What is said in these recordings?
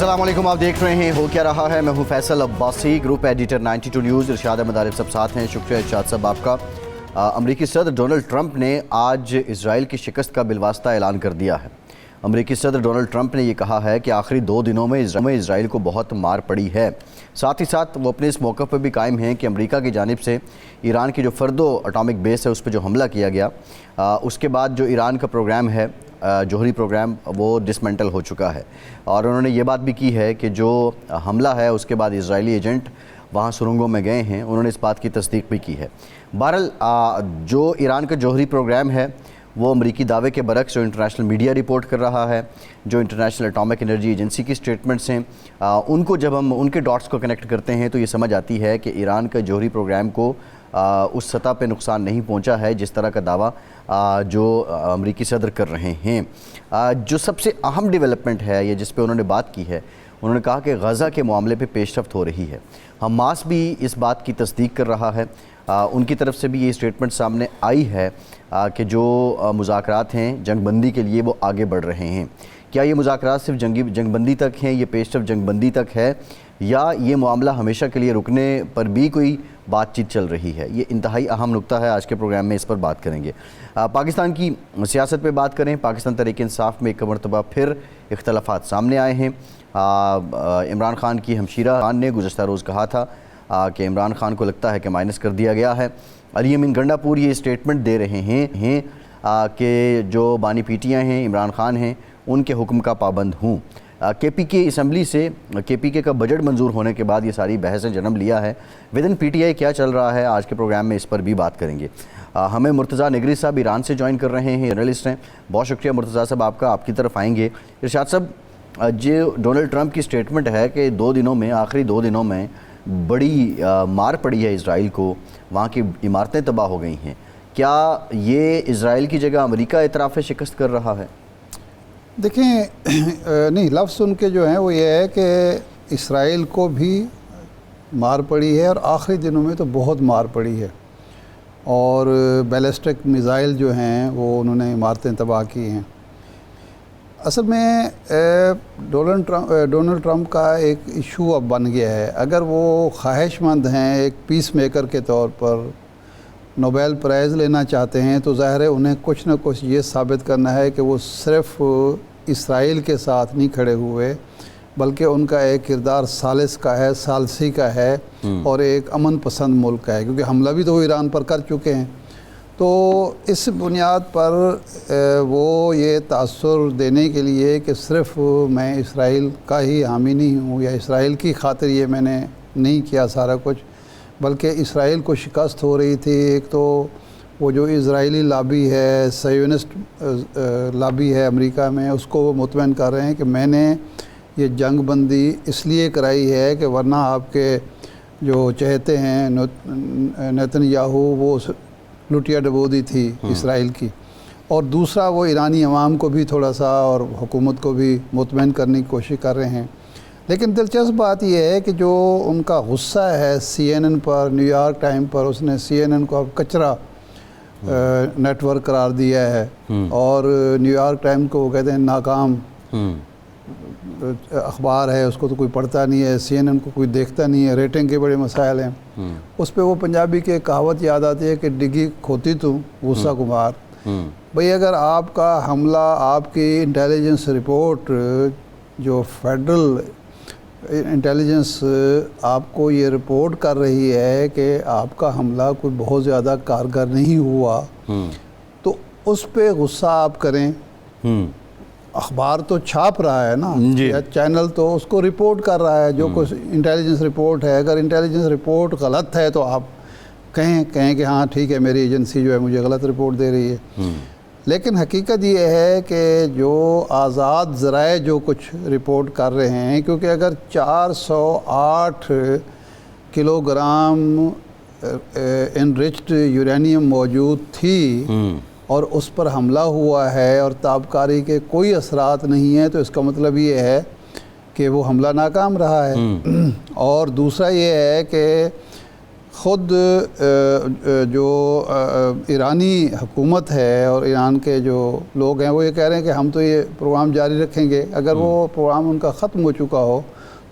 السلام علیکم، آپ دیکھ رہے ہیں ہو کیا رہا ہے۔ میں ہوں Faisal Abbasi, group editor 92 news. Irshad Ahmad Arif صاحب ساتھ ہیں۔ شکریہ ارشاد صاحب آپ کا۔ امریکی صدر ڈونلڈ ٹرمپ نے آج اسرائیل کی شکست کا بالواسطہ اعلان کر دیا ہے۔ امریکی صدر ڈونلڈ ٹرمپ نے یہ کہا ہے کہ آخری 2 دنوں میں اسرائیل کو بہت مار پڑی ہے۔ ساتھ ہی ساتھ وہ اپنے اس موقف پر بھی قائم ہیں کہ امریکہ کی جانب سے ایران کی جو فردو اٹامک بیس ہے اس پہ جو حملہ کیا گیا، اس کے بعد جو ایران کا پروگرام ہے، جوہری پروگرام، وہ ڈسمنٹل ہو چکا ہے۔ اور انہوں نے یہ بات بھی کی ہے کہ جو حملہ ہے اس کے بعد اسرائیلی ایجنٹ وہاں سرنگوں میں گئے ہیں، انہوں نے اس بات کی تصدیق بھی کی ہے۔ بہرحال جو ایران کا جوہری پروگرام ہے وہ امریکی دعوے کے برعکس جو انٹرنیشنل میڈیا رپورٹ کر رہا ہے، جو انٹرنیشنل اٹامک انرجی ایجنسی کی سٹیٹمنٹس ہیں، ان کو جب ہم ان کے ڈاٹس کو کنیکٹ کرتے ہیں تو یہ سمجھ آتی ہے کہ ایران کا جوہری پروگرام کو اس سطح پہ نقصان نہیں پہنچا ہے جس طرح کا دعویٰ جو امریکی صدر کر رہے ہیں۔ جو سب سے اہم ڈیولپمنٹ ہے یا جس پہ انہوں نے بات کی ہے، انہوں نے کہا کہ غزہ کے معاملے پہ پیش رفت ہو رہی ہے۔ حماس بھی اس بات کی تصدیق کر رہا ہے، ان کی طرف سے بھی یہ اسٹیٹمنٹ سامنے آئی ہے کہ جو مذاکرات ہیں جنگ بندی کے لیے وہ آگے بڑھ رہے ہیں۔ کیا یہ مذاکرات صرف جنگ بندی تک ہیں، یہ پیش رفت جنگ بندی تک ہے، یا یہ معاملہ ہمیشہ کے لیے رکنے پر بھی کوئی بات چیت چل رہی ہے؟ یہ انتہائی اہم نقطہ ہے، آج کے پروگرام میں اس پر بات کریں گے۔ پاکستان کی سیاست پہ بات کریں۔ پاکستان تحریک انصاف میں ایک مرتبہ پھر اختلافات سامنے آئے ہیں۔ عمران خان کی ہمشیرہ خان نے گزشتہ روز کہا تھا کہ عمران خان کو لگتا ہے کہ مائنس کر دیا گیا ہے۔ علی امین گنڈا پور یہ اسٹیٹمنٹ دے رہے ہیں کہ جو بانی پی ٹی آئی ہیں، عمران خان ہیں، ان کے حکم کا پابند ہوں۔ کے پی کے اسمبلی سے کے پی کے کا بجٹ منظور ہونے کے بعد یہ ساری بحثیں جنم لیا ہے۔ ودن پی ٹی آئی کیا چل رہا ہے، آج کے پروگرام میں اس پر بھی بات کریں گے۔ ہمیں مرتضیٰ نگری صاحب ایران سے جوائن کر رہے ہیں، جرنلسٹ ہیں۔ بہت شکریہ مرتضیٰ صاحب آپ کا، آپ کی طرف آئیں گے۔ ارشاد صاحب، جو ڈونلڈ ٹرمپ کی اسٹیٹمنٹ ہے کہ 2 دنوں میں، آخری 2 دنوں میں بڑی مار پڑی ہے اسرائیل کو، وہاں کی عمارتیں تباہ ہو گئی ہیں، کیا یہ اسرائیل کی جگہ امریکہ اعتراف شکست کر رہا ہے؟ دیکھیں، نہیں، لفظ سن کے جو ہیں وہ یہ ہے کہ اسرائیل کو بھی مار پڑی ہے، اور آخری دنوں میں تو بہت مار پڑی ہے، اور بیلسٹک میزائل جو ہیں وہ انہوں نے عمارتیں تباہ کی ہیں۔ اصل میں ڈونلڈ ٹرمپ کا ایک ایشو اب بن گیا ہے۔ اگر وہ خواہش مند ہیں، ایک پیس میکر کے طور پر نوبیل پرائز لینا چاہتے ہیں، تو ظاہر ہے انہیں کچھ نہ کچھ یہ ثابت کرنا ہے کہ وہ صرف اسرائیل کے ساتھ نہیں کھڑے ہوئے، بلکہ ان کا ایک کردار ثالث کا ہے، ثالثی کا ہے، اور ایک امن پسند ملک کا ہے، کیونکہ حملہ بھی تو وہ ایران پر کر چکے ہیں۔ تو اس بنیاد پر وہ یہ تاثر دینے کے لیے کہ صرف میں اسرائیل کا ہی حامی نہیں ہوں، یا اسرائیل کی خاطر یہ میں نے نہیں کیا سارا کچھ، بلکہ اسرائیل کو شکست ہو رہی تھی۔ ایک تو وہ جو اسرائیلی لابی ہے، سیونسٹ لابی ہے امریکہ میں، اس کو وہ مطمئن کر رہے ہیں کہ میں نے یہ جنگ بندی اس لیے کرائی ہے کہ ورنہ آپ کے جو چہتے ہیں نیتن یاہو، وہ لٹیا ڈبودی تھی اسرائیل کی۔ اور دوسرا وہ ایرانی عوام کو بھی تھوڑا سا اور حکومت کو بھی مطمئن کرنے کی کوشش کر رہے ہیں۔ لیکن دلچسپ بات یہ ہے کہ جو ان کا غصہ ہے CNN پر، نیو یارک ٹائم پر، اس نے CNN کو اب کچرا نیٹ ورک قرار دیا ہے، اور نیو یارک ٹائم کو وہ کہتے ہیں ناکام اخبار ہے، اس کو تو کوئی پڑھتا نہیں ہے، CNN کو کوئی دیکھتا نہیں ہے، ریٹنگ کے بڑے مسائل ہیں۔ اس پہ وہ پنجابی کی کہاوت یاد آتی ہے کہ ڈگی کھوتی تو غصہ کمار۔ بھئی اگر آپ کا حملہ، آپ کی انٹیلیجنس رپورٹ، جو فیڈرل انٹیلیجنس آپ کو یہ رپورٹ کر رہی ہے کہ آپ کا حملہ کوئی بہت زیادہ کارگر نہیں ہوا، تو اس پہ غصہ آپ کریں۔ اخبار تو چھاپ رہا ہے نا، چینل تو اس کو رپورٹ کر رہا ہے، جو کچھ انٹیلیجنس رپورٹ ہے۔ اگر انٹیلیجنس رپورٹ غلط ہے تو آپ کہیں کہ ہاں ٹھیک ہے، میری ایجنسی جو ہے مجھے غلط رپورٹ دے رہی ہے۔ لیکن حقیقت یہ ہے کہ جو آزاد ذرائع جو کچھ رپورٹ کر رہے ہیں، کیونکہ اگر 408 کلو گرام انرچڈ یورینیم موجود تھی اور اس پر حملہ ہوا ہے اور تابکاری کے کوئی اثرات نہیں ہیں، تو اس کا مطلب یہ ہے کہ وہ حملہ ناکام رہا ہے۔ اور دوسرا یہ ہے کہ خود جو ایرانی حکومت ہے اور ایران کے جو لوگ ہیں وہ یہ کہہ رہے ہیں کہ ہم تو یہ پروگرام جاری رکھیں گے. اگر وہ پروگرام ان کا ختم ہو چکا ہو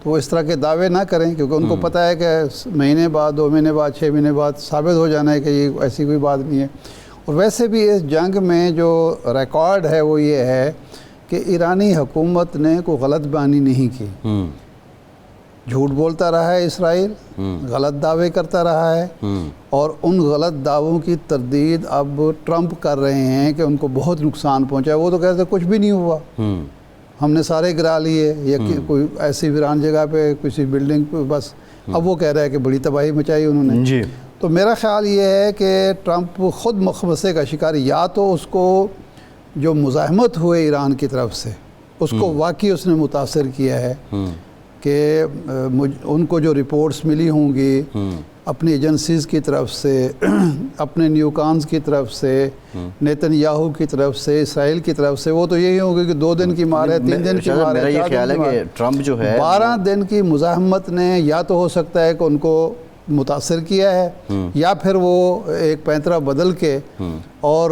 تو وہ اس طرح کے دعوے نہ کریں, کیونکہ ان کو پتہ ہے کہ مہینے بعد, 2 مہینے بعد, 6 مہینے بعد ثابت ہو جانا ہے کہ یہ ایسی کوئی بات نہیں ہے. اور ویسے بھی اس جنگ میں جو ریکارڈ ہے وہ یہ ہے کہ ایرانی حکومت نے کوئی غلط بیانی نہیں کی. جھوٹ بولتا رہا ہے اسرائیل, غلط دعوے کرتا رہا ہے, اور ان غلط دعووں کی تردید اب ٹرمپ کر رہے ہیں کہ ان کو بہت نقصان پہنچا ہے. وہ تو کہتے ہیں کچھ بھی نہیں ہوا, ہم نے سارے گرا لیے, یا کوئی ایسی ویران جگہ پہ کسی بلڈنگ پہ بس. اب وہ کہہ رہا ہے کہ بڑی تباہی مچائی انہوں نے. جی. تو میرا خیال یہ ہے کہ ٹرمپ خود مخمصے کا شکار, یا تو اس کو جو مزاحمت ہوئے ایران کی طرف سے اس کو واقعی اس نے متاثر کیا ہے کہ ان کو جو رپورٹس ملی ہوں گی اپنی ایجنسیز کی طرف سے, اپنے نیوکانز کی طرف سے, نیتن یاہو کی طرف سے, اسرائیل کی طرف سے, وہ تو یہی ہوگی کہ 2 دن کی مار ہے, 3 دن کی مار ہے. میرا یہ خیال ہے کہ ٹرمپ جو ہے 12 دن کی مزاحمت نے یا تو ہو سکتا ہے کہ ان کو متاثر کیا ہے, یا پھر وہ ایک پینترا بدل کے, اور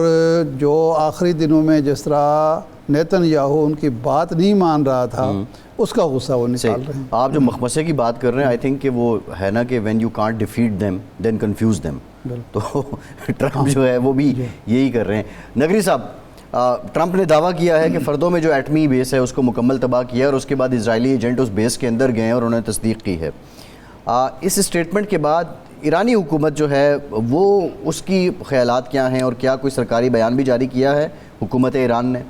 جو آخری دنوں میں جس طرح نیتن یاہو ان کی بات نہیں مان رہا تھا اس کا غصہ وہ نکال رہے ہیں. آپ جو مخمصے کی بات کر رہے ہیں, آئی تھنک کہ وہ ہے نا کہ when you can't defeat them then confuse them, تو ٹرمپ جو ہے وہ بھی یہی کر رہے ہیں. نگری صاحب, ٹرمپ نے دعویٰ کیا ہے کہ فردوں میں جو ایٹمی بیس ہے اس کو مکمل تباہ کیا ہے, اور اس کے بعد اسرائیلی ایجنٹ اس بیس کے اندر گئے ہیں اور انہوں نے تصدیق کی ہے. اس اسٹیٹمنٹ کے بعد ایرانی حکومت جو ہے وہ اس کی خیالات کیا ہیں, اور کیا کوئی سرکاری بیان بھی جاری کیا ہے حکومت ایران نے؟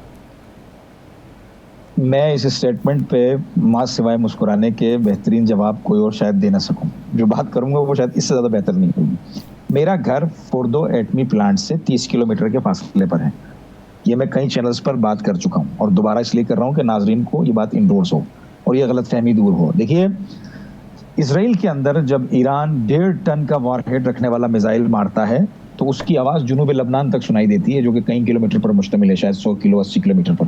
میں اس اسٹیٹمنٹ پہ ماں سوائے مسکرانے کے بہترین جواب کوئی اور شاید دے نہ سکوں. جو بات کروں گا وہ شاید اس سے زیادہ بہتر نہیں ہوگی. میرا گھر فوردو ایٹمی پلانٹ سے 30 کلومیٹر کے فاصلے پر ہے. یہ میں کئی چینلز پر بات کر چکا ہوں, اور دوبارہ اس لیے کر رہا ہوں کہ ناظرین کو یہ بات انڈورس ہو اور یہ غلط فہمی دور ہو. دیکھیے, اسرائیل کے اندر جب ایران 1.5 ٹن کا وار ہیڈ رکھنے والا میزائل مارتا ہے تو اس کی آواز جنوب لبنان تک سنائی دیتی ہے, جو کہ کئی کلومیٹر پر مشتمل ہے, شاید 100 کلو 80 کلومیٹر پر.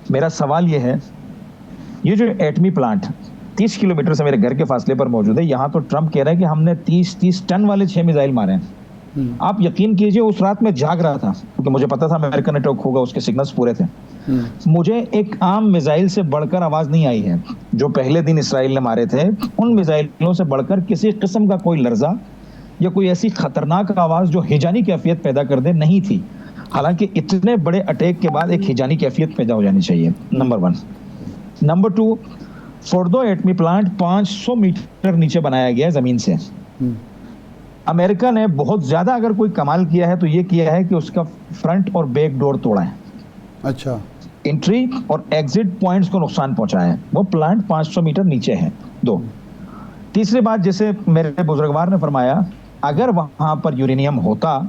میرا سوال یہ ہے, یہ جو ایٹمی پلانٹ 30 کلومیٹر سے میرے گھر کے فاصلے پر موجود ہے, یہاں تو ٹرمپ کہہ رہا ہے کہ ہم نے 30 ٹن والے 6 میزائل مارے ہیں. آپ یقین کیجئے اس رات میں جاگ رہا تھا کیونکہ مجھے پتا تھا امریکن اٹیک ہوگا, اس کے سگنلز پورے تھے. مجھے ایک عام میزائل سے بڑھ کر آواز نہیں آئی ہے جو پہلے دن اسرائیل نے مارے تھے. ان میزائلوں سے بڑھ کر کسی قسم کا کوئی لرزہ یا کوئی ایسی خطرناک آواز جو ہیجانی کیفیت پیدا کر دے نہیں تھی. حالانکہ اتنے بڑے اٹیک کے بعد ایک ہیجانی کیفیت پیدا ہو جانی چاہیے, نمبر 1. نمبر 2, فوردو ایٹمی پلانٹ 500 میٹر نیچے بنایا گیا ہے زمین سے. امریکہ نے بہت زیادہ اگر کوئی کمال کیا ہے تو یہ کیا ہے کہ اس کا فرنٹ اور بیک ڈور توڑا ہے. اچھا. انٹری اور ایگزٹ پوائنٹس کو نقصان پہنچایا ہے. وہ پلانٹ 500 میٹر نیچے ہے. 2. تیسری بات, جیسے میرے بزرگوار نے فرمایا, اگر وہاں پر یورینیم ہوتا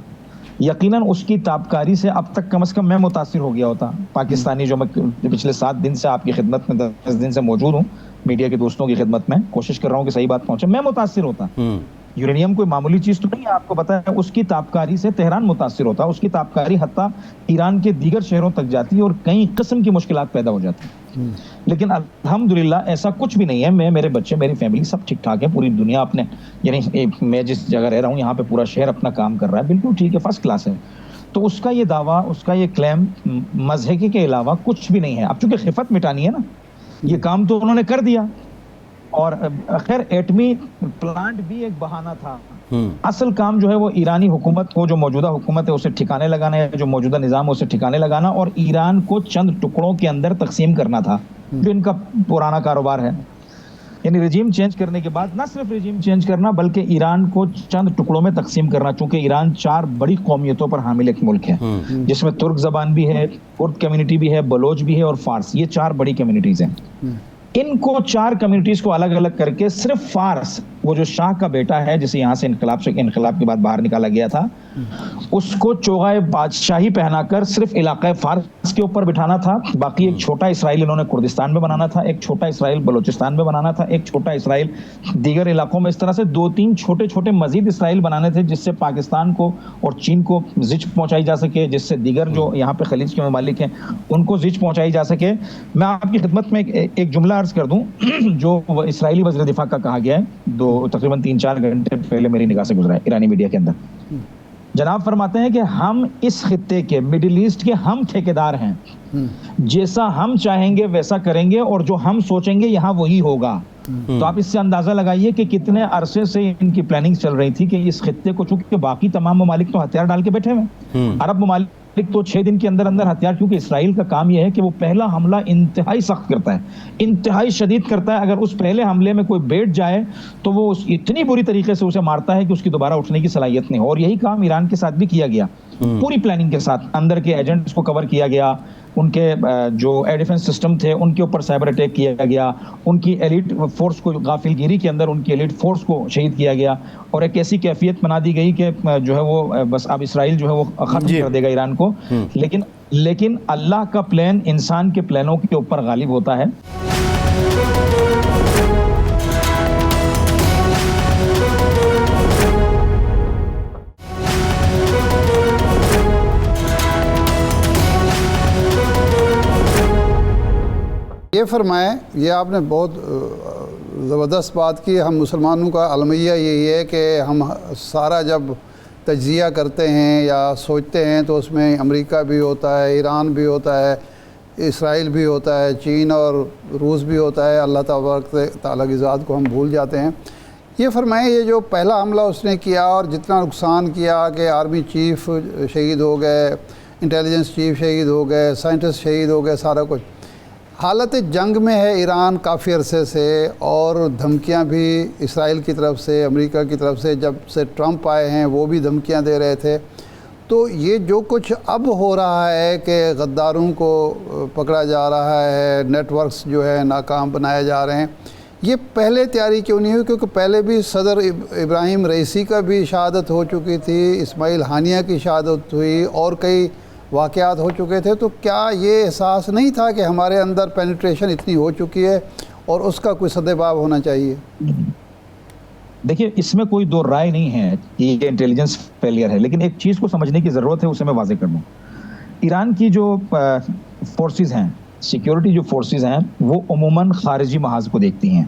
یقیناً اس کی تابکاری سے اب تک کم از کم میں متاثر ہو گیا ہوتا. پاکستانی جو میں پچھلے 7 دن سے آپ کی خدمت میں 10 دن سے موجود ہوں, میڈیا کے دوستوں کی خدمت میں کوشش کر رہا ہوں کہ صحیح بات پہنچے, میں متاثر ہوتا. یورینیم کوئی معمولی چیز تو نہیں ہے, آپ کو پتا ہے. اس کی تابکاری سے تہران متاثر ہوتا, اس کی تابکاری حتیٰ ایران کے دیگر شہروں تک جاتی ہے اور کئی قسم کی مشکلات پیدا ہو جاتی ہیں. لیکن الحمدللہ ایسا کچھ بھی نہیں ہے. میں, میرے بچے, میری فیملی سب ٹھیک ٹھاک ہے. پوری دنیا اپنے, یعنی میں جس جگہ رہ رہا ہوں یہاں پہ پورا شہر اپنا کام کر رہا ہے, بالکل ٹھیک ہے, فرسٹ کلاس ہے. تو اس کا یہ دعویٰ, اس کا یہ کلیم مضحکے کے علاوہ کچھ بھی نہیں ہے. اب چونکہ خفت مٹانی ہے نا, یہ کام تو انہوں نے کر دیا. اور خیر ایٹمی پلانٹ بھی ایک بہانہ تھا. اصل کام جو ہے وہ ایرانی حکومت کو, جو موجودہ حکومت ہے اسے ٹھکانے لگانا ہے, جو موجودہ نظام ہے اسے ٹھکانے لگانا, اور ایران کو چند ٹکڑوں کے اندر تقسیم کرنا تھا, جو ان کا پرانا کاروبار ہے. یعنی رجیم چینج کرنے کے بعد نہ صرف رجیم چینج کرنا بلکہ ایران کو چند ٹکڑوں میں تقسیم کرنا. چونکہ ایران 4 بڑی قومیتوں پر حامل ایک ملک ہے, جس میں ترک زبان بھی ہے, کرد کمیونٹی بھی ہے, بلوچ بھی ہے اور فارس. یہ 4 بڑی کمیونٹیز ہیں. ان کو 4 کمیونٹیز کو الگ الگ کر کے صرف فارس, وہ جو شاہ کا بیٹا ہے جسے یہاں سے انقلاب کے بعد باہر نکالا گیا تھا, اس کو چوغائے بادشاہی پہنا کر صرف علاقہ فارس کے اوپر بٹھانا تھا. باقی ایک چھوٹا اسرائیل انہوں نے کردستان میں بنانا تھا, ایک چھوٹا اسرائیل بلوچستان میں بنانا تھا, ایک چھوٹا اسرائیل دیگر علاقوں میں. اس طرح سے 2-3 چھوٹے چھوٹے مزید اسرائیل بنانے تھے, جس سے پاکستان کو اور چین کو زچ پہنچائی جا سکے, جس سے دیگر جو یہاں پہ خلیج کے ممالک ہیں ان کو زچ پہنچائی جا سکے. میں آپ کی خدمت میں ایک جملہ عرض کر دوں جو اسرائیلی وزیر دفاع کا کہا گیا ہے تقریباً 3-4 گھنٹے پہلے میری نگاہ سے گزرا ہے ایرانی میڈیا کے اندر. جناب فرماتے ہیں کہ ہم اس خطے کے مڈل ایسٹ کے ہم ٹھیکیدار ہیں, جیسا ہم چاہیں گے ویسا کریں گے اور جو ہم سوچیں گے یہاں وہی ہوگا. تو آپ اس سے اندازہ لگائیے کہ کتنے عرصے سے ان کی پلاننگ چل رہی تھی کہ اس خطے کو, چونکہ باقی تمام ممالک تو ہتھیار ڈال کے بیٹھے ہوئے, عرب ممالک تو 6 دن کے اندر اندر ہتھیار, کیونکہ اسرائیل کا کام یہ ہے کہ وہ پہلا حملہ انتہائی سخت کرتا ہے, انتہائی شدید کرتا ہے. اگر اس پہلے حملے میں کوئی بیٹھ جائے تو وہ اتنی بری طریقے سے اسے مارتا ہے کہ اس کی دوبارہ اٹھنے کی صلاحیت نہیں. اور یہی کام ایران کے ساتھ بھی کیا گیا, پوری پلاننگ کے ساتھ. اندر کے ایجنٹس کو کور کیا گیا, ان کے جو ایئر ڈیفنس سسٹم تھے ان کے اوپر سائبر اٹیک کیا گیا, ان کی ایلیٹ فورس کو, غافل گیری کے اندر ان کی ایلیٹ فورس کو شہید کیا گیا, اور ایک ایسی کیفیت بنا دی گئی کہ جو ہے وہ بس اب اسرائیل جو ہے وہ ختم کر دے گا ایران کو. لیکن اللہ کا پلان انسان کے پلانوں کے اوپر غالب ہوتا ہے. یہ فرمائیں, یہ آپ نے بہت زبردست بات کی. ہم مسلمانوں کا المیہ یہی ہے کہ ہم سارا جب تجزیہ کرتے ہیں یا سوچتے ہیں تو اس میں امریکہ بھی ہوتا ہے, ایران بھی ہوتا ہے, اسرائیل بھی ہوتا ہے, چین اور روس بھی ہوتا ہے. اللہ تبارک تعالیٰ کی ذات کو ہم بھول جاتے ہیں. یہ فرمائیں, یہ جو پہلا حملہ اس نے کیا اور جتنا نقصان کیا کہ آرمی چیف شہید ہو گئے, انٹیلیجنس چیف شہید ہو گئے, سائنٹسٹ شہید ہو گئے, سارا کچھ. حالت جنگ میں ہے ایران کافی عرصے سے, اور دھمکیاں بھی اسرائیل کی طرف سے, امریکہ کی طرف سے, جب سے ٹرمپ آئے ہیں وہ بھی دھمکیاں دے رہے تھے. تو یہ جو کچھ اب ہو رہا ہے کہ غداروں کو پکڑا جا رہا ہے, نیٹ ورکس جو ہے ناکام بنائے جا رہے ہیں, یہ پہلے تیاری کیوں نہیں ہوئی؟ کیونکہ پہلے بھی صدر ابراہیم رئیسی کا بھی شہادت ہو چکی تھی, اسماعیل ہانیہ کی شہادت ہوئی, اور کئی واقعات ہو چکے تھے. تو کیا یہ احساس نہیں تھا کہ ہمارے اندر پینیٹریشن اتنی ہو چکی ہے اور اس کا کوئی سدباب ہونا چاہیے؟ دیکھیے, اس میں کوئی دو رائے نہیں ہے کہ یہ انٹیلیجنس فیلئر ہے, لیکن ایک چیز کو سمجھنے کی ضرورت ہے, اسے میں واضح کر دوں. ایران کی جو فورسز ہیں, سیکیورٹی جو فورسز ہیں, وہ عموماً خارجی محاذ کو دیکھتی ہیں.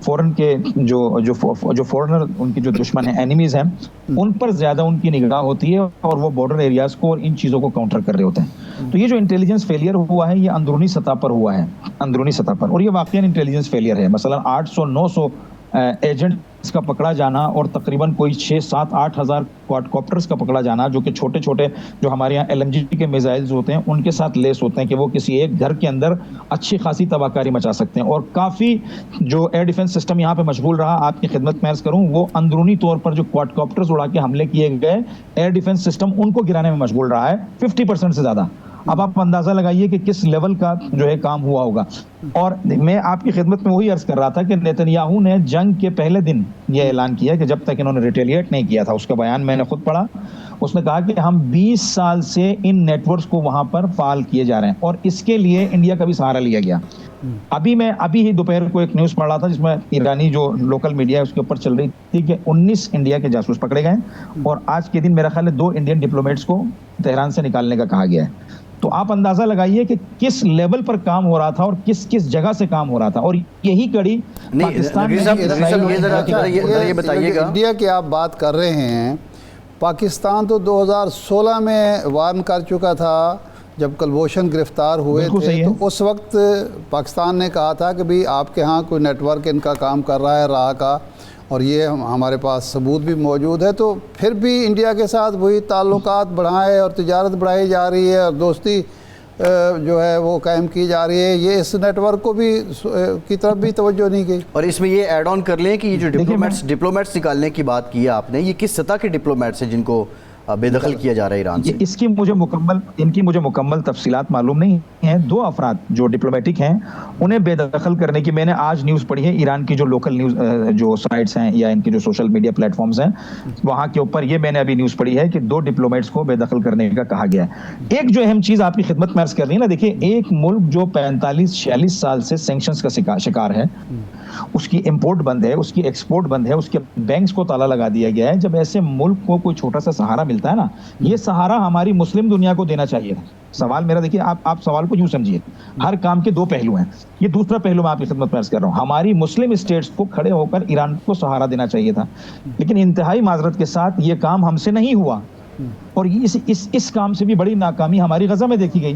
فورن کے جو فورنر, ان کے جو دشمن ہیں, اینیمیز ہیں, ان پر زیادہ ان کی نگاہ ہوتی ہے, اور وہ بارڈر ایریاز کو اور ان چیزوں کو کاؤنٹر کر رہے ہوتے ہیں. تو یہ جو انٹیلیجنس فیلئر ہوا ہے, یہ اندرونی سطح پر ہوا ہے, اندرونی سطح پر, اور یہ واقعاً انٹیلیجنس فیلئر ہے. مثلا 800-900 ایجنٹس کا پکڑا جانا, اور تقریباً کوئی 6-7-8 ہزار کوادکاپٹرز کا پکڑا جانا, جو کہ چھوٹے چھوٹے جو ہمارے یہاں LMG کے میزائلز ہوتے ہیں ان کے ساتھ لیس ہوتے ہیں, کہ وہ کسی ایک گھر کے اندر اچھی خاصی تباہ کاری مچا سکتے ہیں. اور کافی جو ایئر ڈیفنس سسٹم یہاں پہ مشغول رہا, آپ کی خدمت میں عرض کروں, وہ اندرونی طور پر جو کوادکاپٹرز اڑا کے حملے کیے گئے, ایئر ڈیفنس سسٹم ان کو گرانے میں مشغول رہا ہے 50% سے زیادہ. اب آپ اندازہ لگائیے کہ کس لیول کا جو ہے کام ہوا ہوگا. اور میں آپ کی خدمت میں وہی عرض کر رہا تھا کہ نیتنیاہو نے جنگ کے پہلے دن یہ اعلان کیا کہ جب تک انہوں نے ریٹیلیٹ نہیں کیا تھا, اس کا بیان میں نے خود پڑھا, اس نے کہا کہ ہم 20 سال سے ان نیٹ ورکس کو وہاں پر فعال کیے جا رہے ہیں, اور اس کے لیے انڈیا کا بھی سہارا لیا گیا. ابھی ہی دوپہر کو ایک نیوز پڑھ رہا تھا جس میں ایرانی جو لوکل میڈیا ہے اس کے اوپر چل رہی تھی کہ 19 انڈیا کے جاسوس پکڑے گئے, اور آج کے دن میرا خیال ہے 2 انڈین ڈپلومیٹس کو تہران سے نکالنے کا کہا گیا ہے. تو آپ اندازہ لگائیے کہ کس لیول پر کام ہو رہا تھا اور کس جگہ سے کام ہو رہا تھا. اور یہی کڑی پاکستان یہ بتائیے گا, انڈیا کی آپ بات کر رہے ہیں, پاکستان تو 2016 میں وارن کر چکا تھا جب کلبھوشن گرفتار ہوئے تھے. تو اس وقت پاکستان نے کہا تھا کہ بھئی آپ کے ہاں کوئی نیٹ ورک ان کا کام کر رہا ہے راہ کا, اور یہ ہمارے پاس ثبوت بھی موجود ہے. تو پھر بھی انڈیا کے ساتھ وہی تعلقات بڑھائے اور تجارت بڑھائی جا رہی ہے, اور دوستی جو ہے وہ قائم کی جا رہی ہے. یہ اس نیٹ ورک کو بھی کی طرف بھی توجہ نہیں کی. اور اس میں یہ ایڈ آن کر لیں کہ یہ جو ڈپلومیٹس نکالنے کی بات کی ہے آپ نے, یہ کس سطح کے ڈپلومیٹس ہیں جن کو بے دخل کیا جا رہا ہے ایران سے؟ ان کی مجھے مکمل تفصیلات معلوم نہیں ہیں. 2 افراد جو ڈپلومیٹک ہیں انہیں بے دخل کرنے کی میں نے آج نیوز پڑھی ہے. ایران کی جو لوکل نیوز جو سائٹس ہیں یا ان کے جو سوشل میڈیا پلیٹ فارمز ہیں وہاں کے اوپر یہ میں نے ابھی نیوز پڑھی ہے کہ 2 ڈپلومیٹس کو بے دخل کرنے کا کہا گیا ہے. ایک جو اہم چیز آپ کی خدمت میں عرض کر رہی ہے نا, دیکھیے ایک ملک جو 45-46 سال سے سینکشنز کا شکار ہے, اس کی امپورٹ بند ہے, اس کی ایکسپورٹ بند ہے, اس کے بینکس کو تالا لگا دیا گیا ہے. جب ایسے ملک کو کوئی چھوٹا سا سہارا ملتا ہے نا, یہ سہارا ہماری مسلم دنیا کو دینا چاہیے تھا. سوال میرا دیکھیے, آپ سوال کو یوں سمجھیے, ہر کام کے دو پہلو ہیں. یہ دوسرا پہلو میں آپ کی خدمت میں عرض کر رہا ہوں, ہماری مسلم اسٹیٹس کو کھڑے ہو کر ایران کو سہارا دینا چاہیے تھا, لیکن انتہائی معذرت کے ساتھ یہ کام ہم سے نہیں ہوا. اور اس کام سے بھی بڑی ناکامی ہماری غزہ میں دیکھی گئی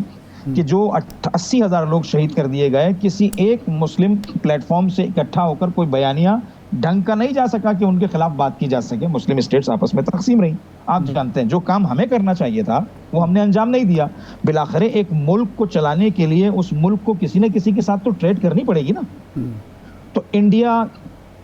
کہ جو 80,000 لوگ شہید کر دیے گئے, کسی ایک مسلم پلیٹ فارم سے اکٹھا ہو کر کوئی بیانیہ ڈھنگ کا نہیں جا سکا کہ ان کے خلاف بات کی جا سکے. مسلم اسٹیٹس آپس میں تقسیم رہی. آپ جانتے ہیں جو کام ہمیں کرنا چاہیے تھا وہ ہم نے انجام نہیں دیا. بالآخر ایک ملک کو چلانے کے لیے اس ملک کو کسی نہ کسی کے ساتھ تو ٹریڈ کرنی پڑے گی نا. تو انڈیا,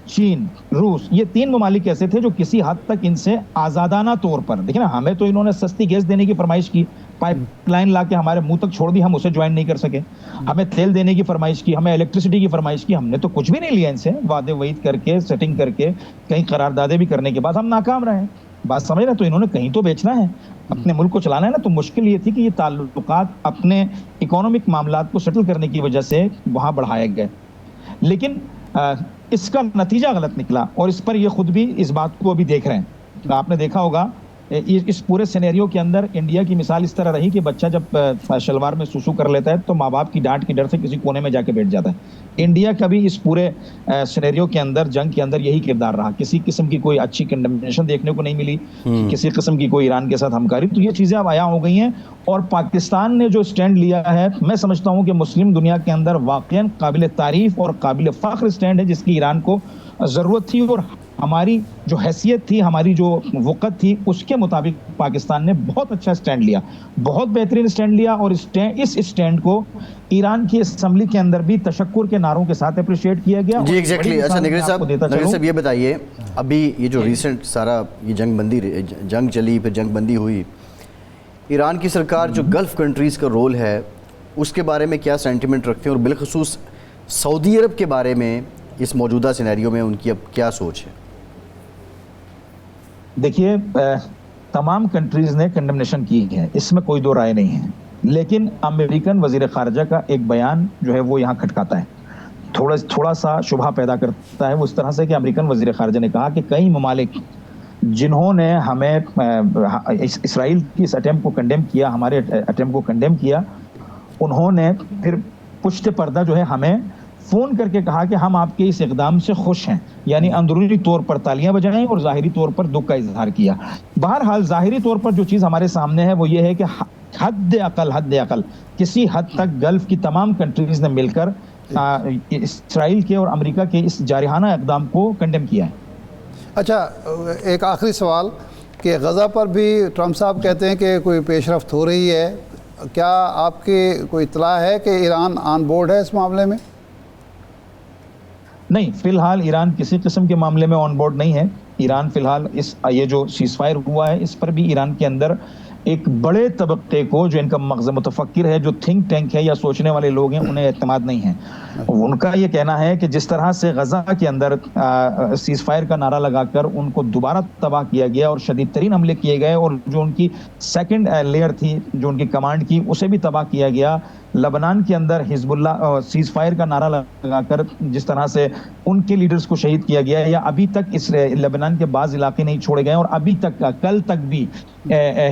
چین, روس, یہ 3 ممالک ایسے تھے جو کسی حد تک ان سے آزادانہ طور پر, دیکھیں نا, ہمیں تو انہوں نے سستی گیس دینے کی فرمائش کی, پائپ لائن لا کے ہمارے منہ تک چھوڑ دی, ہم اسے جوائن نہیں کر سکے. ہمیں تیل دینے کی فرمائش کی, ہمیں الیکٹریسٹی کی فرمائش کی, ہم نے تو کچھ بھی نہیں لیا ان سے. وعدے وعید کر کے, سیٹنگ کر کے, کہیں قراردادیں بھی کرنے کے بعد ہم ناکام رہے. بات سمجھ رہے, تو انہوں نے کہیں تو بیچنا ہے, اپنے ملک کو چلانا ہے نا. تو مشکل یہ تھی کہ یہ تعلقات اپنے اکنامک معاملات کو سیٹل کرنے کی وجہ سے وہاں بڑھائے گئے, لیکن اس کا نتیجہ غلط نکلا. اور اس پر یہ خود بھی اس بات کو ابھی دیکھ رہے ہیں. آپ نے دیکھا ہوگا اس پورے سینیریو کے اندر انڈیا کی مثال اس طرح رہی کہ بچہ جب شلوار میں سوسو کر لیتا ہے تو ماں باپ کی ڈانٹ کی ڈر سے کسی کونے میں جا کے بیٹھ جاتا ہے. انڈیا کا بھی اس پورے سینیریو کے اندر, جنگ کے اندر یہی کردار رہا. کسی قسم کی کوئی اچھی کنڈمنیشن دیکھنے کو نہیں ملی, کسی قسم کی کوئی ایران کے ساتھ ہمکاری. تو یہ چیزیں اب عیاں ہو گئی ہیں. اور پاکستان نے جو سٹینڈ لیا ہے, میں سمجھتا ہوں کہ مسلم دنیا کے اندر واقعاً قابل تعریف اور قابل فخر سٹینڈ ہے, جس کی ایران کو ضرورت تھی. اور ہماری جو حیثیت تھی, ہماری جو وقت تھی, اس کے مطابق پاکستان نے بہت اچھا سٹینڈ لیا, بہت بہترین سٹینڈ لیا. اور اس سٹینڈ کو ایران کی اسمبلی کے اندر بھی تشکر کے ناروں کے ساتھ اپریشیٹ کیا گیا. جی ایگزیکٹلی. اچھا نگرانی صاحب یہ بتائیے, ابھی یہ جو ریسنٹ سارا یہ جنگ چلی, پھر جنگ بندی ہوئی, ایران کی سرکار جو گلف کنٹریز کا رول ہے اس کے بارے میں کیا سینٹیمنٹ رکھتے ہیں, اور بالخصوص سعودی عرب کے بارے میں اس موجودہ سینیریو میں ان کی اب کیا سوچ ہے؟ دیکھیے, تمام کنٹریز نے کنڈمنیشن کی ہے, اس میں کوئی دو رائے نہیں ہے. لیکن امریکن وزیر خارجہ کا ایک بیان جو ہے وہ یہاں کھٹکاتا ہے, تھوڑا سا شبہ پیدا کرتا ہے. وہ اس طرح سے کہ امریکن وزیر خارجہ نے کہا کہ کئی ممالک جنہوں نے ہمیں اسرائیل کی اس اٹیمپٹ کو کنڈیم کیا, ہمارے اٹیمپٹ کو کنڈیم کیا, انہوں نے پھر پشت پردہ جو ہے ہمیں فون کر کے کہا کہ ہم آپ کے اس اقدام سے خوش ہیں. یعنی اندرونی طور پر تالیاں بجائیں اور ظاہری طور پر دکھ کا اظہار کیا. بہرحال ظاہری طور پر جو چیز ہمارے سامنے ہے وہ یہ ہے کہ حد عقل کسی حد تک گلف کی تمام کنٹریز نے مل کر اسرائیل کے اور امریکہ کے اس جارحانہ اقدام کو کنڈیم کیا ہے. اچھا, ایک آخری سوال کہ غزہ پر بھی ٹرمپ صاحب کہتے ہیں کہ کوئی پیش رفت ہو رہی ہے, کیا آپ کی کوئی اطلاع ہے کہ ایران آن بورڈ ہے اس معاملے میں؟ نہیں, فی الحال ایران کسی قسم کے معاملے میں آن بورڈ نہیں ہے. ایران فی الحال یہ جو سیز فائر ہوا ہے اس پر بھی ایران کے اندر ایک بڑے طبقے کو, جو ان کا مغز متفکر ہے, جو تھنک ٹینک ہے یا سوچنے والے لوگ ہیں, انہیں اعتماد نہیں ہے. ان کا یہ کہنا ہے کہ جس طرح سے غزہ کے اندر سیز فائر کا نعرہ لگا کر ان کو دوبارہ تباہ کیا گیا اور شدید ترین حملے کیے گئے, اور جو ان کی سیکنڈ لیئر تھی جو ان کی کمانڈ کی, اسے بھی تباہ کیا گیا. لبنان کے اندر حزب اللہ سیز فائر کا نعرہ لگا کر جس طرح سے ان کے لیڈرز کو شہید کیا گیا, یا ابھی تک اس لبنان کے بعض علاقے نہیں چھوڑے گئے, اور ابھی تک کل تک بھی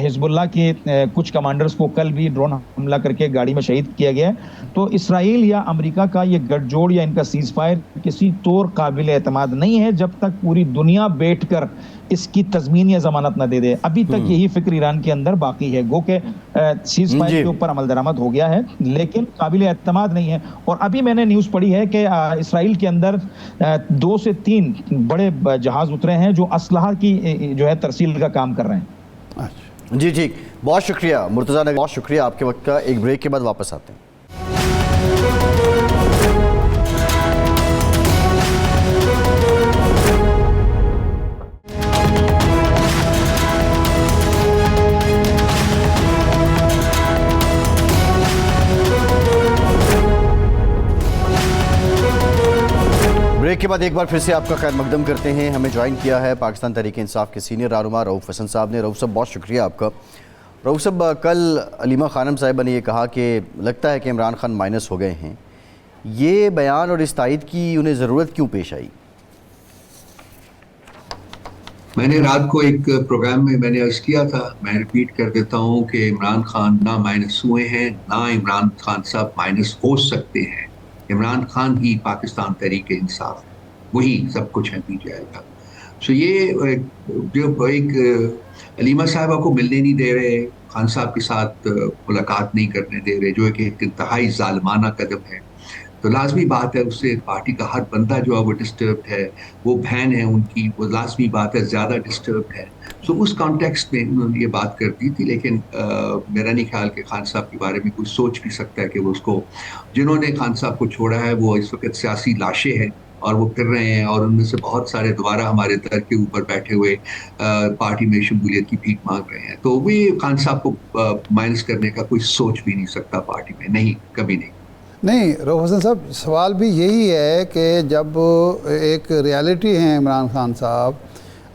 حزب اللہ کے کچھ کمانڈرز کو کل بھی ڈرون حملہ کر کے گاڑی میں شہید کیا گیا. تو اسرائیل یا امریکہ کا یہ گٹھ جوڑ یا ان کا سیز فائر کسی طور قابل اعتماد نہیں ہے جب تک پوری دنیا بیٹھ کر اس کی تضمین یا ضمانت نہ دے دے. ابھی تک یہی فکر ایران کے اندر باقی ہے, گو کہ سیز فائر کے اوپر عمل درآمد ہو گیا ہے لیکن قابل اعتماد نہیں ہے. اور ابھی میں نے نیوز پڑھی ہے کہ اسرائیل کے اندر 2 سے 3 بڑے جہاز اترے ہیں جو اسلحہ کی جو ہے ترسیل کا کام کر رہے ہیں. جی ٹھیک, بہت شکریہ مرتضیٰ نگرانی, بہت شکریہ آپ کے وقت کا. ایک بریک کے بعد واپس آتے ہیں. بریک کے بعد ایک بار پھر سے آپ کا خیر مقدم کرتے ہیں. ہمیں جوائن کیا ہے پاکستان تحریک انصاف کے سینئر رہنما رؤوف حسن صاحب نے. رؤوف صاحب بہت شکریہ آپ کا. رؤوف صاحب, کل علیمہ خانم صاحبہ نے یہ کہا کہ لگتا ہے کہ عمران خان مائنس ہو گئے ہیں. یہ بیان اور اس تائید کی انہیں ضرورت کیوں پیش آئی؟ میں نے رات کو ایک پروگرام میں نے عرض کیا تھا، میں ریپیٹ کر دیتا ہوں کہ عمران خان نہ مائنس ہوئے ہیں، نہ عمران خان صاحب مائنس ہو سکتے ہیں۔ عمران خان ہی پاکستان تحریک انصاف، وہی سب کچھ ہے پی ٹی آئی کا۔ سو یہ جو ایک علیمہ صاحبہ کو ملنے نہیں دے رہے، خان صاحب کے ساتھ ملاقات نہیں کرنے دے رہے، جو ایک انتہائی ظالمانہ قدم ہے، تو لازمی بات ہے اس سے پارٹی کا ہر بندہ جو ہے وہ ڈسٹربڈ ہے، وہ بہن ہے ان کی، وہ لازمی بات ہے زیادہ ڈسٹربڈ ہے۔ سو اس کانٹیکسٹ میں انہوں نے یہ بات کر دی تھی، لیکن میرا نہیں خیال کہ خان صاحب کے بارے میں کوئی سوچ بھی سکتا ہے کہ وہ اس کو، جنہوں نے خان صاحب کو چھوڑا ہے وہ اس وقت سیاسی لاشیں ہیں اور وہ پھر رہے ہیں، اور ان میں سے بہت سارے دوبارہ ہمارے در کے اوپر بیٹھے ہوئے پارٹی میں شمولیت کی بھیک مانگ رہے ہیں۔ تو وہ خان صاحب کو مائنس کرنے کا کوئی سوچ بھی نہیں سکتا پارٹی میں، نہیں، کبھی نہیں۔ نہیں رؤف حسن صاحب، سوال بھی یہی ہے کہ جب ایک ریالٹی ہیں عمران خان صاحب،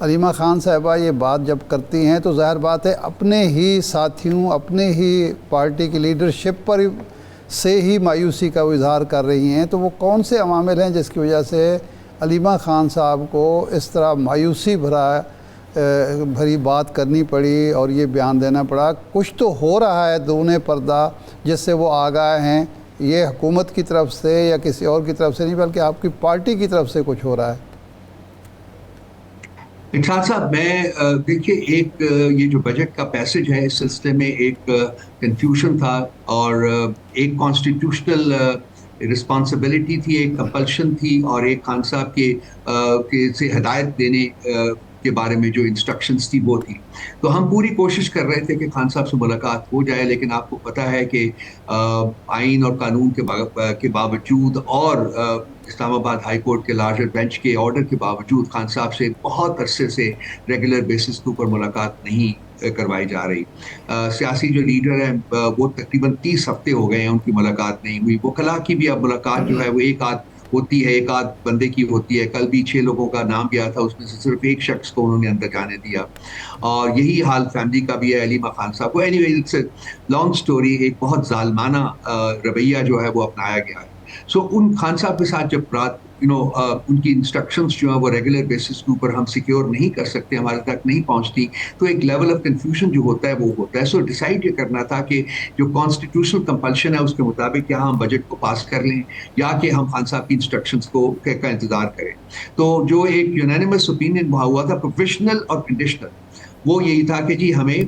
علیمہ خان صاحبہ یہ بات جب کرتی ہیں تو ظاہر بات ہے اپنے ہی ساتھیوں، اپنے ہی پارٹی کی لیڈرشپ پر سے ہی مایوسی کا وہ اظہار کر رہی ہیں، تو وہ کون سے عوامل ہیں جس کی وجہ سے علیمہ خان صاحب کو اس طرح مایوسی بھری بات کرنی پڑی اور یہ بیان دینا پڑا؟ کچھ تو ہو رہا ہے دون پردہ جس سے وہ آگاہ ہیں، یہ حکومت کی طرف سے یا کسی اور کی طرف سے نہیں بلکہ آپ کی پارٹی کی طرف سے کچھ ہو رہا ہے؟ ارشاد صاحب، میں دیکھیے ایک یہ جو بجٹ کا پیسج ہے اس سلسلے میں ایک کنفیوژن تھا اور ایک کانسٹیٹیوشنل رسپانسبلٹی تھی، ایک کمپلشن تھی، اور ایک خان صاحب کے سے ہدایت دینے کے بارے میں جو انسٹرکشنز تھی وہ تھی۔ تو ہم پوری کوشش کر رہے تھے کہ خان صاحب سے ملاقات ہو جائے، لیکن آپ کو پتہ ہے کہ آئین اور قانون کے باوجود اور اسلام آباد ہائی کورٹ کے لارجر بینچ کے آرڈر کے باوجود خان صاحب سے بہت عرصے سے ریگولر بیسس کے اوپر ملاقات نہیں کروائی جا رہی۔ سیاسی جو لیڈر ہیں وہ تقریباً 30 ہفتے ہو گئے ہیں ان کی ملاقات نہیں ہوئی۔ وکلاء کی بھی اب ملاقات جو ہے وہ ایک آدھ ہوتی ہے، ایک آدھ بندے کی ہوتی ہے۔ کل بھی 6 لوگوں کا نام گیا تھا، اس میں سے صرف ایک شخص کو انہوں نے اندر جانے دیا، اور یہی حال فیملی کا بھی ہے علیمہ خان صاحب کو۔ Anyway it's a long story, ایک بہت ظالمانہ رویہ جو ہے وہ اپنایا گیا ہے۔ سو ان خان صاحب کے ساتھ جب رات ان کی انسٹرکشنز جو ہیں وہ ریگولر بیسس کے اوپر ہم سیکیور نہیں کر سکتے، ہمارے تک نہیں پہنچتی، تو ایک لیول آف کنفیوژن جو ہوتا ہے وہ ہوتا ہے۔ سو ڈیسائیڈ یہ کرنا تھا کہ جو کانسٹیٹیوشنل کمپلشن ہے اس کے مطابق کیا ہم بجٹ کو پاس کر لیں یا کہ ہم خان صاحب کی انسٹرکشنز کا انتظار کریں۔ تو جو ایک یونینیمس اوپینین وہاں ہوا تھا پروفیشنل اور کنڈیشنل، وہ یہی تھا کہ جی ہمیں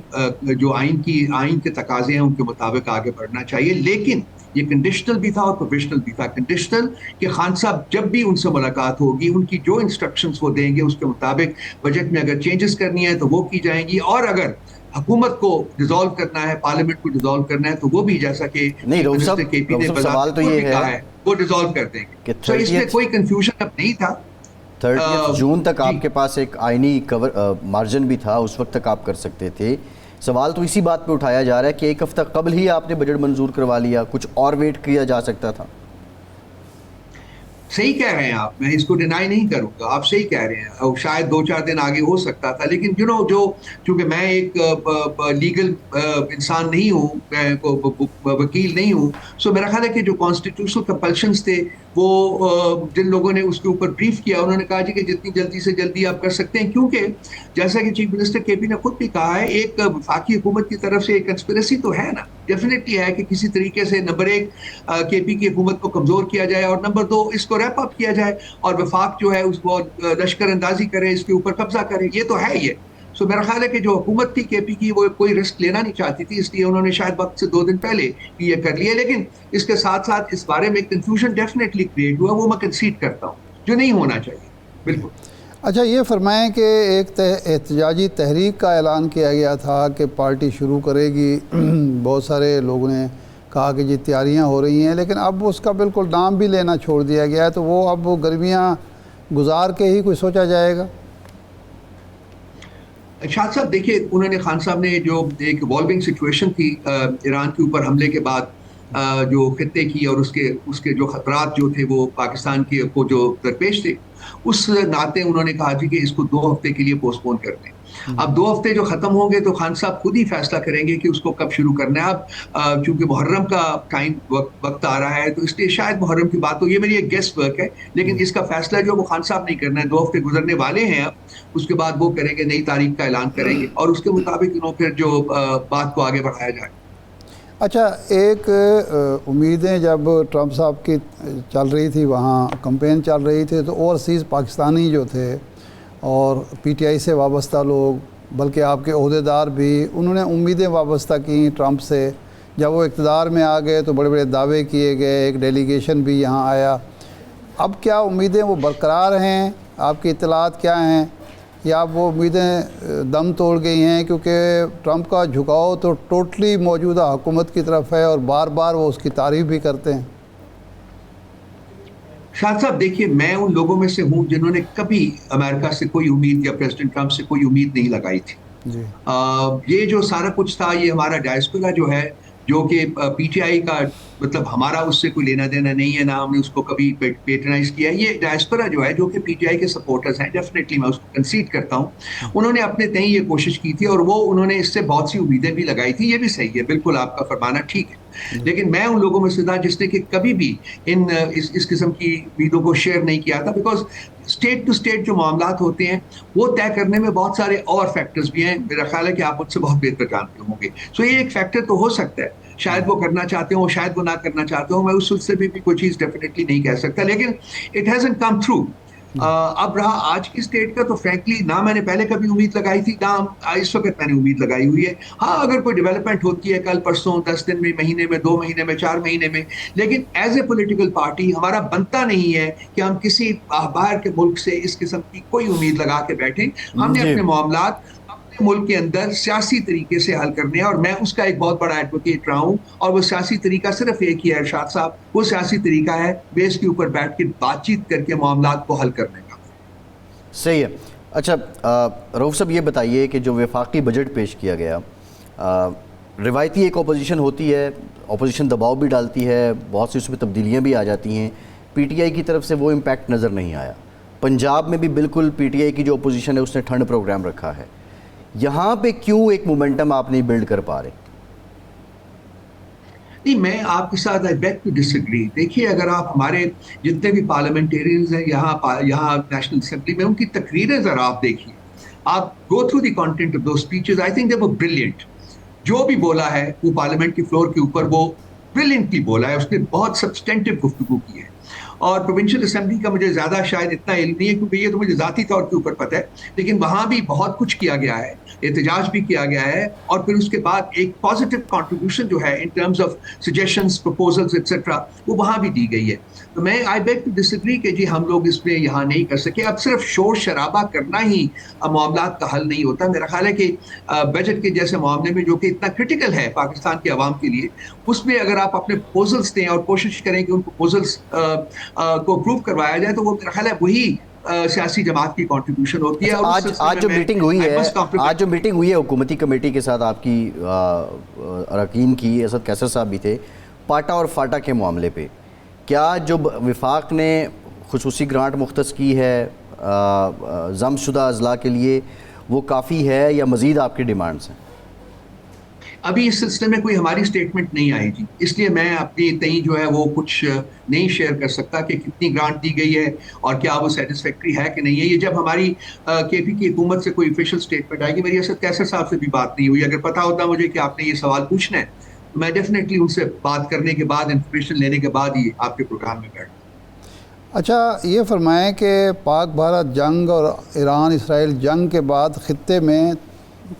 جو آئین کے تقاضے ہیں ان کے مطابق آگے بڑھنا چاہیے، لیکن یہ کنڈیشنل بھی تھا اور پروفیشنل بھی تھا۔ کنڈیشنل کہ خان صاحب جب بھی ان سے ملاقات ہوگی ان کی جو انسٹرکشنز وہ دیں گے اس کے مطابق بجٹ میں اگر چینجز کرنی ہے تو وہ کی جائیں گی، اور اگر حکومت کو ڈیزالو کرنا ہے، پارلیمنٹ کو ڈیزالو کرنا ہے تو وہ بھی جیسا کہ منسٹر کے پی نے سوال تو یہ ہے وہ ڈیزالو کر دیں گے۔ تو اس میں کوئی کنفیوژن اب نہیں تھا۔ 30 جون تک آپ کے پاس ایک آئینی مارجن بھی تھا، اس وقت تک آپ کر سکتے تھے۔ سوال تو اسی بات پہ اٹھایا جا رہا ہے کہ ایک ہفتہ قبل ہی آپ نے بجٹ منظور کروا لیا، کچھ اور ویٹ کیا جا سکتا تھا۔ صحیح کہہ رہے ہیں آپ، میں اس کو ڈینائی نہیں کروں گا، آپ صحیح کہہ رہے ہیں، شاید 2-4 دن آگے ہو سکتا تھا، لیکن چونکہ میں ایک لیگل انسان نہیں ہوں، وکیل نہیں ہوں، سو میرا خیال ہے کہ جو کانسٹیٹیوشنل کمپلشنز تھے وہ جن لوگوں نے اس کے اوپر بریف کیا انہوں نے کہا جی کہ جتنی جلدی سے جلدی آپ کر سکتے ہیں، کیونکہ جیسا کہ چیف منسٹر کے پی نے خود بھی کہا ہے ایک وفاقی حکومت کی طرف سے ایک کنسپریسی تو ہے نا، ڈیفینیٹلی ہے کہ کسی طریقے سے نمبر 1 کے پی کی حکومت کو کمزور کیا جائے اور نمبر 2 اس کو ریپ اپ کیا جائے اور وفاق جو ہے اس کو لشکر اندازی کرے، اس کے اوپر قبضہ کرے، یہ تو ہے یہ۔ سو میرا خیال ہے کہ جو حکومت تھی کے پی کی وہ کوئی رسک لینا نہیں چاہتی تھی، اس لیے انہوں نے شاید وقت سے 2 دن پہلے یہ کر لیا، لیکن اس کے ساتھ ساتھ اس بارے میں کنفیوژن ڈیفینیٹلی کریٹ ہوا، وہ میں کنسیڈ کرتا ہوں، جو نہیں ہونا چاہیے، بالکل۔ اچھا یہ فرمائیں کہ ایک احتجاجی تحریک کا اعلان کیا گیا تھا کہ پارٹی شروع کرے گی، بہت سارے لوگوں نے کہا کہ جی تیاریاں ہو رہی ہیں، لیکن اب اس کا بالکل نام بھی لینا چھوڑ دیا گیا ہے، تو وہ اب گرمیاں گزار کے ہی کوئی سوچا جائے گا؟ شاہد صاحب دیکھیے، انہوں نے خان صاحب نے جو ایک ایوالونگ سچویشن تھی ایران کے اوپر حملے کے بعد جو خطے کی اور اس کے جو خطرات جو تھے وہ پاکستان کے کو جو درپیش تھے، اس ناطے انہوں نے کہا جی کہ اس کو 2 ہفتے کے لیے پوسٹ پون کر دیں۔ اب 2 ہفتے جو ختم ہوں گے تو خان صاحب خود ہی فیصلہ کریں گے کہ اس کو کب شروع کرنا ہے. اب چونکہ محرم کا ٹائم وقت آ رہا ہے تو اس لیے شاید محرم کی بات ہو, یہ میری ایک گیس ورک ہے, لیکن اس کا فیصلہ جو وہ خان صاحب نہیں کرنا ہے. 2 ہفتے گزرنے والے ہیں اب, اس کے بعد وہ کریں گے, نئی تاریخ کا اعلان کریں گے اور اس کے مطابق پھر جو بات کو آگے بڑھایا جائے. اچھا, ایک امیدیں جب ٹرمپ صاحب کی چل رہی تھی, وہاں کمپین چل رہی تھی, تو اوورسیز پاکستانی جو تھے اور پی ٹی آئی سے وابستہ لوگ, بلکہ آپ کے عہدیدار بھی, انہوں نے امیدیں وابستہ کیں ٹرمپ سے. جب وہ اقتدار میں آ گئے تو بڑے بڑے دعوے کیے گئے, ایک ڈیلیگیشن بھی یہاں آیا. اب کیا امیدیں وہ برقرار ہیں؟ آپ کی اطلاعات کیا ہیں؟ یا وہ امیدیں دم توڑ گئی ہیں؟ کیونکہ ٹرمپ کا جھکاؤ تو ٹوٹلی موجودہ حکومت کی طرف ہے اور بار بار وہ اس کی تعریف بھی کرتے ہیں. شاہد صاحب دیکھیے, میں ان لوگوں میں سے ہوں جنہوں نے کبھی امریکہ سے کوئی امید یا پریزیڈنٹ ٹرمپ سے کوئی امید نہیں لگائی تھی. جی, یہ جو سارا کچھ تھا, یہ ہمارا ڈائسپورا جو ہے, جو کہ پی ٹی آئی کا مطلب ہمارا اس سے کوئی لینا دینا نہیں ہے, نہ ہم نے اس کو کبھی پیٹرنائز کیا ہے. یہ ڈائسپورا جو ہے, جو کہ پی ٹی آئی کے سپورٹرز ہیں, ڈیفینیٹلی میں اس کو کنسیڈ کرتا ہوں, انہوں نے اپنے تئیں یہ کوشش کی تھی اور وہ انہوں نے اس سے بہت سی امیدیں بھی لگائی تھی. یہ بھی صحیح ہے, بالکل آپ کا فرمانا ٹھیک ہے, لیکن میں ان لوگوں میں سے تھا جس نے کہ کبھی بھی اس قسم کی امیدوں کو شیئر نہیں کیا تھا. بیکاز اسٹیٹ ٹو اسٹیٹ جو معاملات ہوتے ہیں وہ طے کرنے میں بہت سارے اور فیکٹرز بھی ہیں. میرا خیال ہے کہ آپ مجھ سے بہت بہتر جانتے ہوں گے. سو یہ ایک فیکٹر تو ہو سکتا ہے, شاید وہ کرنا چاہتے ہوں, شاید وہ نہ کرنا چاہتے ہوں, میں اس سلسلے میں بھی کوئی چیز ڈیفینیٹلی نہیں کہہ سکتا, لیکن اٹ ہیزنٹ کم تھرو. اب رہا آج کی اسٹیٹ کا, تو فرینکلی نہ میں نے پہلے کبھی امید لگائی تھی, نہ اس وقت میں نے امید لگائی ہوئی ہے. ہاں, اگر کوئی ڈیولپمنٹ ہوتی ہے کل پرسوں, 10 دن میں, مہینے میں, 2 مہینے میں, 4 مہینے میں, لیکن ایز اے پولیٹیکل پارٹی ہمارا بنتا نہیں ہے کہ ہم کسی باہر کے ملک سے اس قسم کی کوئی امید لگا کے بیٹھیں. ہم نے اپنے معاملات ملک کے اندر سیاسی طریقے سے حل کرنے ہیں, اور میں اس کا ایک بہت بڑا ایڈوکیٹ رہا ہوں. اور وہ سیاسی طریقہ صرف ایک ہی ہے ارشاد صاحب, وہ سیاسی طریقہ ہے بیس کے اوپر بیٹھ کے بات چیت کر کے معاملات کو حل کرنے کا. صحیح ہے. اچھا رؤوف صاحب, یہ بتائیے کہ جو وفاقی بجٹ پیش کیا گیا, روایتی ایک اپوزیشن ہوتی ہے, اپوزیشن دباؤ بھی ڈالتی ہے, بہت سی اس میں تبدیلیاں بھی آ جاتی ہیں. پی ٹی آئی کی طرف سے وہ امپیکٹ نظر نہیں آیا. پنجاب میں بھی بالکل پی ٹی آئی کی جو اپوزیشن ہے اس نے ٹھنڈ پروگرام رکھا ہے. یہاں پہ کیوں ایک مومنٹم آپ نہیں بلڈ کر پا رہے؟ نہیں, میں آپ کے ساتھ آئی بیگ ٹو ڈس ایگری. دیکھیے, اگر آپ ہمارے جتنے بھی پارلیمنٹیرینز ہیں یہاں نیشنل اسمبلی میں, ان کی تقریریں ذرا آپ دیکھیے, آپ go through the content of those speeches, I think they were brilliant. جو بھی بولا ہے وہ پارلیمنٹ کی فلور کے اوپر وہ بریلینٹلی بولا ہے, اس نے بہت سبسٹینٹو گفتگو کی ہے. اور پروونشل اسمبلی کا مجھے زیادہ شاید اتنا علم نہیں ہے, کیونکہ یہ تو مجھے ذاتی طور کے اوپر پتہ ہے, لیکن وہاں بھی بہت کچھ کیا گیا ہے, احتجاج بھی کیا گیا ہے, اور پھر اس کے بعد ایک پازیٹیو کنٹریبیوشن جو ہے in terms of suggestions, proposals et cetera, وہ وہاں بھی دی گئی ہے. تو میں آئی بیگ ٹو ڈس ایگری کہ جی ہم لوگ اس میں یہاں نہیں کر سکے. اب صرف شور شرابہ کرنا ہی معاملات کا حل نہیں ہوتا. میرا خیال ہے کہ بجٹ کے جیسے معاملے میں, جو کہ اتنا کرٹیکل ہے پاکستان کی عوام کے لیے, اس میں اگر آپ اپنے پروپوزلس دیں اور کوشش کریں کہ ان پروپوزلس کو اپروو کروایا جائے, تو وہ میرا خیال ہے وہی سیاسی جماعت کی کنٹریبیوشن ہوتی ہے. آج جو میٹنگ ہوئی ہے حکومتی کمیٹی کے ساتھ آپ کی اراکین کی, اسد قیصر صاحب بھی تھے, پاٹا اور فاٹا کے معاملے پہ, کیا جو وفاق نے خصوصی گرانٹ مختص کی ہے ضم شدہ اضلاع کے لیے, وہ کافی ہے یا مزید آپ کی ڈیمانڈز ہیں؟ ابھی اس سلسلے میں کوئی ہماری اسٹیٹمنٹ نہیں آئی جی, اس لیے میں اپنی تئیں جو ہے وہ کچھ نہیں شیئر کر سکتا کہ کتنی گرانٹ دی گئی ہے اور کیا وہ سیٹسفیکٹری ہے کہ نہیں ہے. یہ جب ہماری کے پی کی حکومت سے کوئی آفیشیل اسٹیٹمنٹ آئے گی. میری اسد قیصر صاحب سے بھی بات نہیں ہوئی. اگر پتا ہوتا مجھے کہ آپ نے یہ سوال پوچھنا ہے, میں ڈیفینیٹلی ان سے بات کرنے کے بعد, انفارمیشن لینے کے بعد ہی آپ کے پروگرام میں بیٹھوں. اچھا, یہ فرمائیں کہ پاک بھارت جنگ اور ایران اسرائیل جنگ کے بعد خطے میں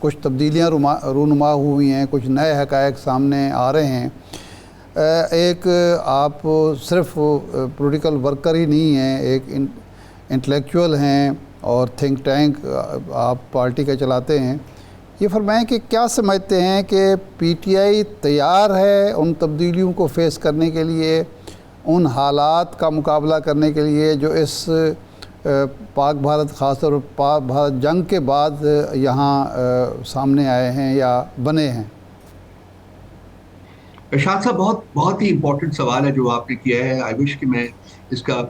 کچھ تبدیلیاں رونما ہوئی ہیں, کچھ نئے حقائق سامنے آ رہے ہیں. ایک آپ صرف پولیٹیکل ورکر ہی نہیں ہیں, ایک انٹلیکچوئل ہیں اور تھنک ٹینک آپ پارٹی کا چلاتے ہیں. یہ فرمائیں کہ کیا سمجھتے ہیں کہ پی ٹی آئی تیار ہے ان تبدیلیوں کو فیس کرنے کے لیے, ان حالات کا مقابلہ کرنے کے لیے جو اس پاک بھارت, خاص طور پر پاک بھارت جنگ کے بعد یہاں سامنے آئے ہیں یا بنے ہیں؟ ارشاد صاحب, بہت ہی امپورٹنٹ سوال ہے جو آپ نے کیا ہے. آئی وش کہ میں اس کا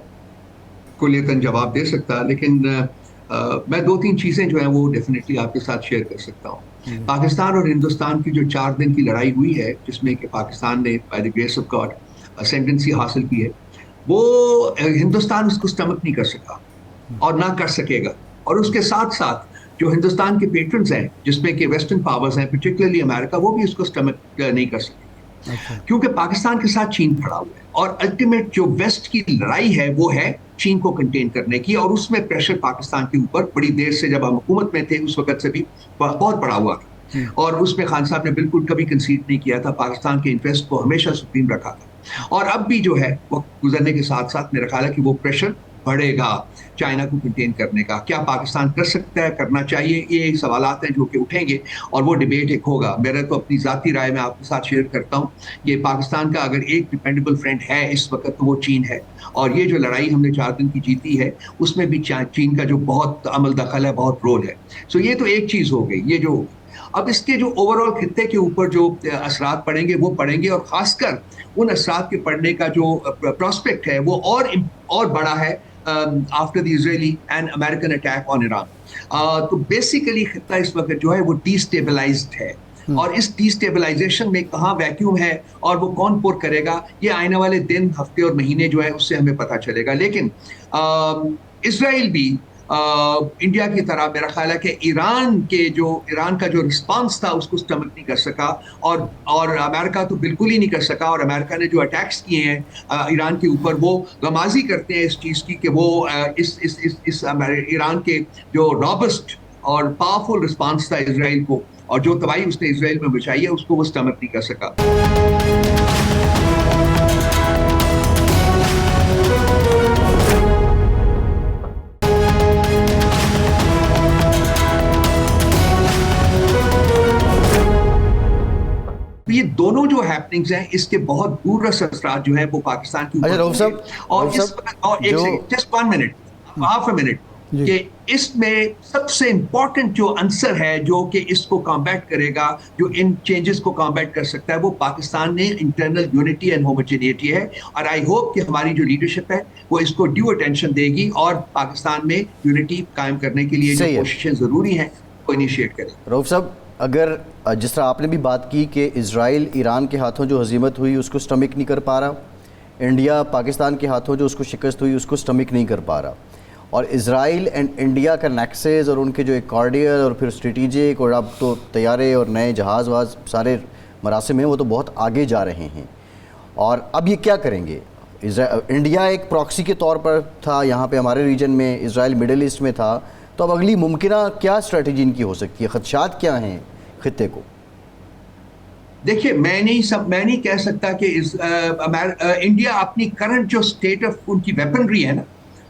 کلیتاً جواب دے سکتا, لیکن میں 2-3 چیزیں جو ہیں وہ ڈیفینیٹلی آپ کے ساتھ شیئر کر سکتا ہوں. پاکستان اور ہندوستان کی جو 4 دن کی لڑائی ہوئی ہے جس میں کہ پاکستان نے by the grace of God ascendancy حاصل کی ہے, وہ ہندوستان اس کو سٹمک نہیں کر سکا اور نہ کر سکے گا. اور اس کے ساتھ ساتھ جو ہندوستان کے پیٹرنز ہیں جس میں کہ ویسٹرن پاورز ہیں پرٹیکولرلی امریکہ, وہ بھی اس کو سٹمک نہیں کر سکے کیونکہ پاکستان کے ساتھ چین کھڑا ہوا ہے. اور الٹیمیٹ جو ویسٹ کی لڑائی ہے وہ ہے چین کو کنٹین کرنے کی, اور اس میں پریشر پاکستان کے اوپر بڑی دیر سے جب ہم حکومت میں تھے اس وقت سے بھی بہت بڑا ہوا تھا, اور اس میں خان صاحب نے بالکل کبھی کنسیڈ نہیں کیا تھا, پاکستان کے انٹرسٹ کو ہمیشہ سپریم رکھا تھا. اور اب بھی جو ہے وقت گزرنے کے ساتھ ساتھ میرا خیال ہے کہ وہ پریشر بڑھے گا چائنا کو کنٹین کرنے کا. کیا پاکستان کر سکتا ہے, کرنا چاہیے, یہ سوالات ہیں جو کہ اٹھیں گے اور وہ ڈیبیٹ ایک ہوگا. میرا تو اپنی ذاتی رائے میں آپ کے ساتھ شیئر کرتا ہوں کہ پاکستان کا اگر ایک ڈیپینڈیبل فرینڈ ہے اس وقت تو وہ چین ہے, اور یہ جو لڑائی ہم نے 4 دن کی جیتی ہے اس میں بھی چین کا جو بہت عمل دخل ہے, بہت رول ہے. سو یہ تو ایک چیز ہو گئی, یہ جو اب اس کے جو اوور آل خطے کے اوپر جو اثرات پڑیں گے وہ پڑیں گے, اور خاص کر ان اثرات کے پڑنے کا جو پراسپیکٹ ہے وہ اور بڑا ہے after the Israeli and American attack on Iran. تو بیسیکلی خطہ اس وقت جو ہے وہ ڈی سٹیبلائزڈ ہے, اور اس ڈی سٹیبلائزیشن میں کہاں ویکیوم ہے اور وہ کون پور کرے گا یہ آنے والے دن, ہفتے اور مہینے جو ہے اس سے ہمیں پتہ چلے گا. لیکن اسرائیل بھی انڈیا کی طرح میرا خیال ہے کہ ایران کا جو رسپانس تھا اس کو سٹمک نہیں کر سکا, اور امریکہ تو بالکل ہی نہیں کر سکا. اور امریکہ نے جو اٹیکس کیے ہیں ایران کے اوپر وہ غمازی کرتے ہیں اس چیز کی کہ وہ اس ایران کے جو رابسٹ اور پاورفل رسپانس تھا اسرائیل کو, اور جو تباہی اس نے اسرائیل میں مچائی ہے اس کو وہ سٹمک نہیں کر سکا. یہ دونوں جو ہیپننگز ہیں اس کے بہت دور رس اثرات جو ہیں وہ پاکستان کی اور just 1 minute half a minute کہ اس میں سب سے امپورٹنٹ جو عنصر ہے جو کہ اس کو کمبیٹ کرے گا, جو ان چینجز کو کمبیٹ کر سکتا ہے, وہ پاکستان میں انٹرنل یونٹی اینڈ ہوموجینیٹی ہے. اور آئی ہوپ کہ ہماری جو لیڈرشپ ہے وہ اس کو ڈیو اٹینشن دے گی اور پاکستان میں یونٹی قائم کرنے کے لیے جو کوششیں ضروری ہیں وہ انیشیٹ کرے. رؤف صاحب, اگر جس طرح آپ نے بھی بات کی کہ اسرائیل ایران کے ہاتھوں جو ہزیمت ہوئی اس کو سٹمک نہیں کر پا رہا, انڈیا پاکستان کے ہاتھوں جو اس کو شکست ہوئی اس کو سٹمک نہیں کر پا رہا, اور اسرائیل اینڈ انڈیا کا نیکسز اور ان کے جو ایک کارڈیل اور پھر اسٹریٹیجک اور اب تو طیارے اور نئے جہاز واز سارے مراسم ہیں وہ تو بہت آگے جا رہے ہیں. اور اب یہ کیا کریں گے؟ انڈیا ایک پراکسی کے طور پر تھا یہاں پہ ہمارے ریجن میں, اسرائیل مڈل ایسٹ میں تھا, تو اب اگلی ممکنہ کیا اسٹریٹجی ان کی ہو سکتی ہے, خدشات کیا ہیں خطے کو؟ دیکھیے میں نہیں کہہ سکتا کہ انڈیا اپنی کرنٹ جو اسٹیٹ آف ان کی ویپنری ہے نا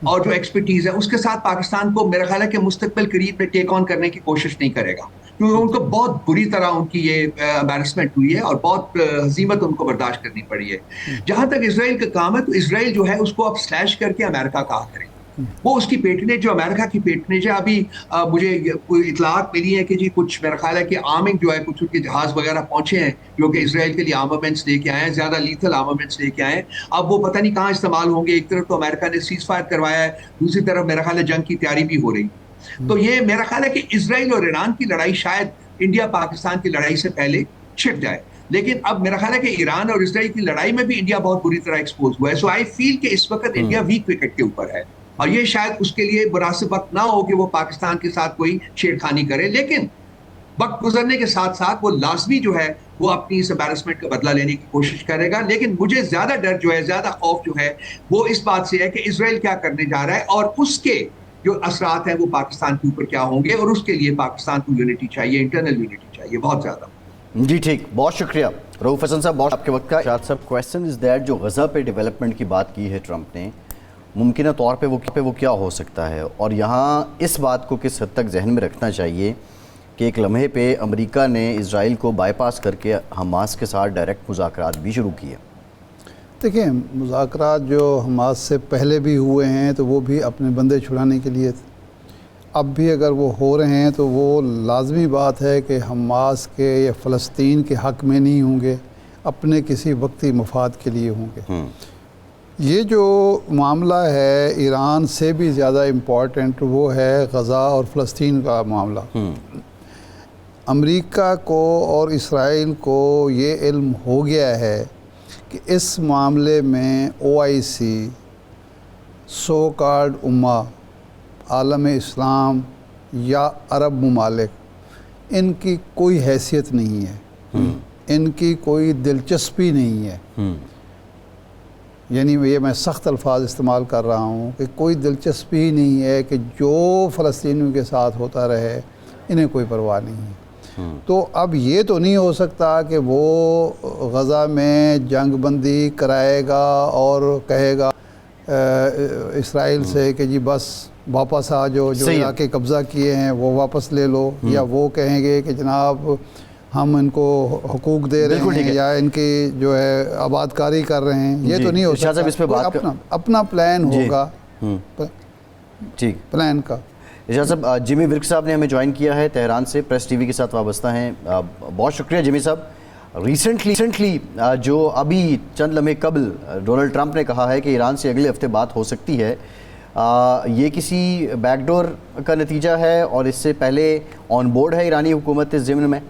اور جو ایکسپرٹیز ہے اس کے ساتھ پاکستان کو میرا خیال ہے کہ مستقبل قریب میں ٹیک آن کرنے کی کوشش نہیں کرے گا, کیونکہ ان کو بہت بری طرح ان کی یہ امبیرسمنٹ ہوئی ہے اور بہت ہزیمت ان کو برداشت کرنی پڑی ہے. جہاں تک اسرائیل کا کام ہے تو اسرائیل جو ہے اس کو اب سلیش کر کے امریکہ کہا کرے, وہ اس کی پیٹنیج جو امریکہ کی پیٹنیج ہے. ابھی مجھے کوئی اطلاعات ملی ہے کہ جی کچھ میرا خیال ہے کہ آرمنگ جو ہے کچھ ان کے جہاز وغیرہ پہنچے ہیں جو کہ اسرائیل کے لیے آرمامنٹس لے کے آئے ہیں, زیادہ لیتھل آرمامنٹس لے کے آئے ہیں. اب وہ پتہ نہیں کہاں استعمال ہوں گے. ایک طرف تو امریکہ نے سیز فائر کروایا ہے, دوسری طرف میرا خیال ہے جنگ کی تیاری بھی ہو رہی. تو یہ میرا خیال ہے کہ اسرائیل اور ایران کی لڑائی شاید انڈیا پاکستان کی لڑائی سے پہلے چھٹ جائے, لیکن اب میرا خیال ہے کہ ایران اور اسرائیل کی لڑائی میں بھی انڈیا بہت بری طرح ایکسپوز ہوا ہے. سو آئی فیل کہ اس وقت انڈیا ویک وکٹ کے اوپر ہے, اور یہ شاید اس کے لیے مناسب وقت نہ ہو کہ وہ پاکستان کے ساتھ کوئی چھیڑخانی کرے. لیکن وقت گزرنے کے ساتھ ساتھ وہ لازمی جو ہے وہ اپنی اس امبیرسمنٹ کا بدلہ لینے کی کوشش کرے گا. لیکن مجھے زیادہ ڈر جو ہے, زیادہ خوف جو ہے وہ اس بات سے ہے کہ اسرائیل کیا کرنے جا رہا ہے اور اس کے جو اثرات ہیں وہ پاکستان کے اوپر کیا ہوں گے, اور اس کے لیے پاکستان کو یونٹی چاہیے, انٹرنل یونٹی چاہیے بہت زیادہ. جی ٹھیک, بہت شکریہ رؤف حسن صاحب, بہت آپ کے وقت کا. شاہد صاحب, کویسچن از دیٹ جو غزہ پہ ڈیولپمنٹ کی بات کی ہے ٹرمپ نے, ممکنہ طور پہ وہ کیا ہو سکتا ہے, اور یہاں اس بات کو کس حد تک ذہن میں رکھنا چاہیے کہ ایک لمحے پہ امریکہ نے اسرائیل کو بائی پاس کر کے حماس کے ساتھ ڈائریکٹ مذاکرات بھی شروع کیے؟ دیکھیں, مذاکرات جو حماس سے پہلے بھی ہوئے ہیں تو وہ بھی اپنے بندے چھڑانے کے لیے تھے. اب بھی اگر وہ ہو رہے ہیں تو وہ لازمی بات ہے کہ حماس کے یا فلسطین کے حق میں نہیں ہوں گے, اپنے کسی وقتی مفاد کے لیے ہوں گے. یہ جو معاملہ ہے ایران سے بھی زیادہ امپورٹنٹ وہ ہے غزہ اور فلسطین کا معاملہ. امریکہ کو اور اسرائیل کو یہ علم ہو گیا ہے کہ اس معاملے میں OIC سو کارڈ امہ عالم اسلام یا عرب ممالک ان کی کوئی حیثیت نہیں ہے, ان کی کوئی دلچسپی نہیں ہے. یعنی یہ میں سخت الفاظ استعمال کر رہا ہوں کہ کوئی دلچسپی ہی نہیں ہے کہ جو فلسطینیوں کے ساتھ ہوتا رہے, انہیں کوئی پرواہ نہیں ہے. تو اب یہ تو نہیں ہو سکتا کہ وہ غزہ میں جنگ بندی کرائے گا اور کہے گا اسرائیل سے کہ جی بس واپس آ جو علاقے قبضہ کیے ہیں وہ واپس لے لو, یا وہ کہیں گے کہ جناب ہم ان کو حقوق دے رہے ہیں یا ان کی جو ہے آباد کاری کر رہے ہیں. یہ تو نہیں ہو سکتا, اپنا پلان ہوگا پلان کا. ارشاد صاحب, جمی ورک صاحب نے ہمیں جوائن کیا ہے تہران سے, پریس ٹی وی کے ساتھ وابستہ ہیں. بہت شکریہ جمی صاحب. ریسنٹلی جو ابھی چند لمحے قبل ڈونلڈ ٹرمپ نے کہا ہے کہ ایران سے اگلے ہفتے بات ہو سکتی ہے, یہ کسی بیک ڈور کا نتیجہ ہے اور اس سے پہلے آن بورڈ ہے ایرانی حکومت اس ضمن میں؟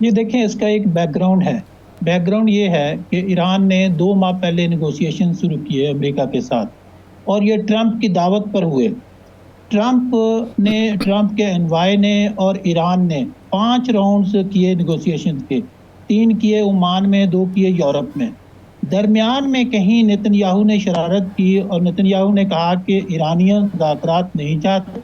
یہ دیکھیں اس کا ایک بیک گراؤنڈ ہے. بیک گراؤنڈ یہ ہے کہ ایران نے 2 ماہ پہلے نیگوسیشن شروع کیے امریکہ کے ساتھ, اور یہ ٹرمپ کی دعوت پر ہوئے. ٹرمپ کے انوائے نے اور ایران نے 5 راؤنڈز کیے نیگوسیشن کے, 3 کیے عمان میں, 2 کیے یورپ میں. درمیان میں کہیں نتنیاہو نے شرارت کی اور نتنیاہو نے کہا کہ ایرانین مذاکرات نہیں چاہتے,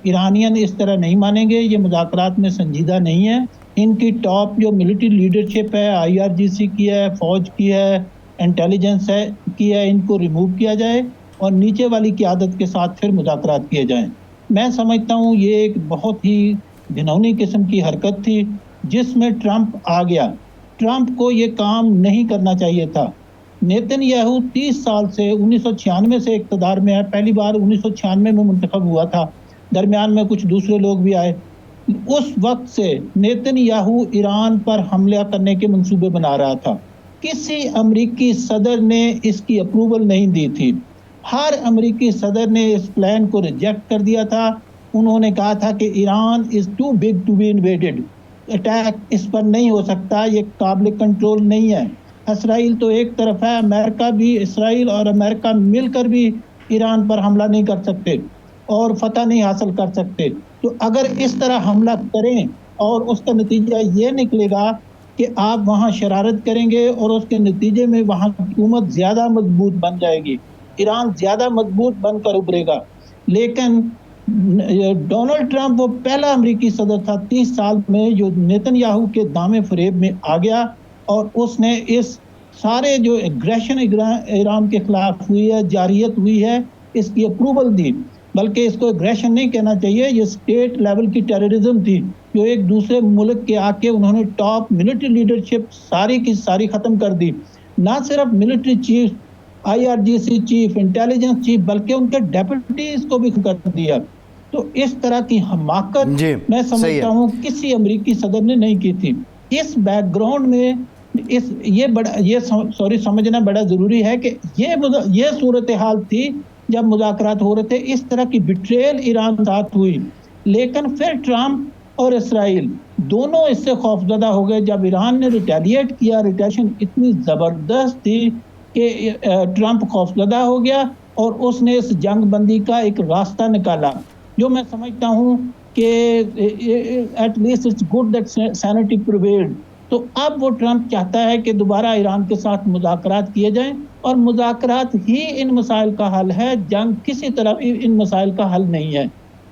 ایرانین اس طرح نہیں مانیں گے, یہ مذاکرات میں سنجیدہ نہیں ہے. ان کی ٹاپ جو ملٹری لیڈرشپ ہے, IRGC کی ہے, فوج کی ہے, انٹیلیجنس ہے کی ہے, ان کو ریموو کیا جائے اور نیچے والی قیادت کے ساتھ پھر مذاکرات کیے جائیں. میں سمجھتا ہوں یہ ایک بہت ہی گھناؤنی قسم کی حرکت تھی جس میں ٹرمپ آ گیا. ٹرمپ کو یہ کام نہیں کرنا چاہیے تھا. نیتن یاہو 30 سال سے 1996 سے اقتدار میں ہے, پہلی بار 1996 میں منتخب ہوا تھا, درمیان میں کچھ دوسرے لوگ بھی آئے. اس وقت سے نیتن یاہو ایران پر حملہ کرنے کے منصوبے بنا رہا تھا. کسی امریکی صدر نے اس کی اپروول نہیں دی تھی. ہر امریکی صدر نے اس پلان کو ریجیکٹ کر دیا تھا. انہوں نے کہا تھا کہ Iran is too big to be invaded, attack اس پر نہیں ہو سکتا, یہ قابل کنٹرول نہیں ہے. اسرائیل تو ایک طرف ہے, امریکہ بھی, اسرائیل اور امریکہ مل کر بھی ایران پر حملہ نہیں کر سکتے اور فتح نہیں حاصل کر سکتے. تو اگر اس طرح حملہ کریں اور اس کا نتیجہ یہ نکلے گا کہ آپ وہاں شرارت کریں گے اور اس کے نتیجے میں وہاں حکومت زیادہ مضبوط بن جائے گی, ایران زیادہ مضبوط بن کر ابھرے گا. لیکن ڈونلڈ ٹرمپ وہ پہلا امریکی صدر تھا 30 سال میں جو نیتن یاہو کے دامے فریب میں آ گیا اور اس نے اس سارے جو ایگریشن ایران کے خلاف ہوئی ہے, جاریت ہوئی ہے, اس کی اپروول دی. بلکہ اس کو ایگریشن نہیں کہنا چاہیے, یہ اسٹیٹ لیول کی ٹیررزم تھی جو ایک دوسرے ملک کے آ کے انہوں نے ٹاپ ملٹری لیڈرشپ ساری کی ساری ختم کر دی. نہ صرف military chief, IRGC chief, intelligence chief, بلکہ ان کے ڈیپٹیز کو بھی کر دیا. تو اس طرح کی حماقت میں سمجھتا ہوں کسی امریکی صدر نے نہیں کی تھی. اس بیک گراؤنڈ میں یہ سمجھنا بڑا ضروری ہے کہ یہ صورتحال تھی جب مذاکرات ہو رہے تھے. اس طرح کی بٹریل ایران ساتھ ہوئی, لیکن پھر ٹرمپ اور اسرائیل دونوں اس سے خوفزدہ ہو گئے جب ایران نے ریٹیلیٹ کیا. ریٹیلیشن اتنی زبردست تھی کہ ٹرمپ خوفزدہ ہو گیا اور اس نے اس جنگ بندی کا ایک راستہ نکالا جو میں سمجھتا ہوں کہ at least it's good that sanity prevailed. تو اب وہ ٹرمپ چاہتا ہے کہ دوبارہ ایران کے ساتھ مذاکرات کیے جائیں اور مذاکرات ہی ان مسائل کا حل ہے, جنگ کسی طرح ان مسائل کا حل نہیں ہے.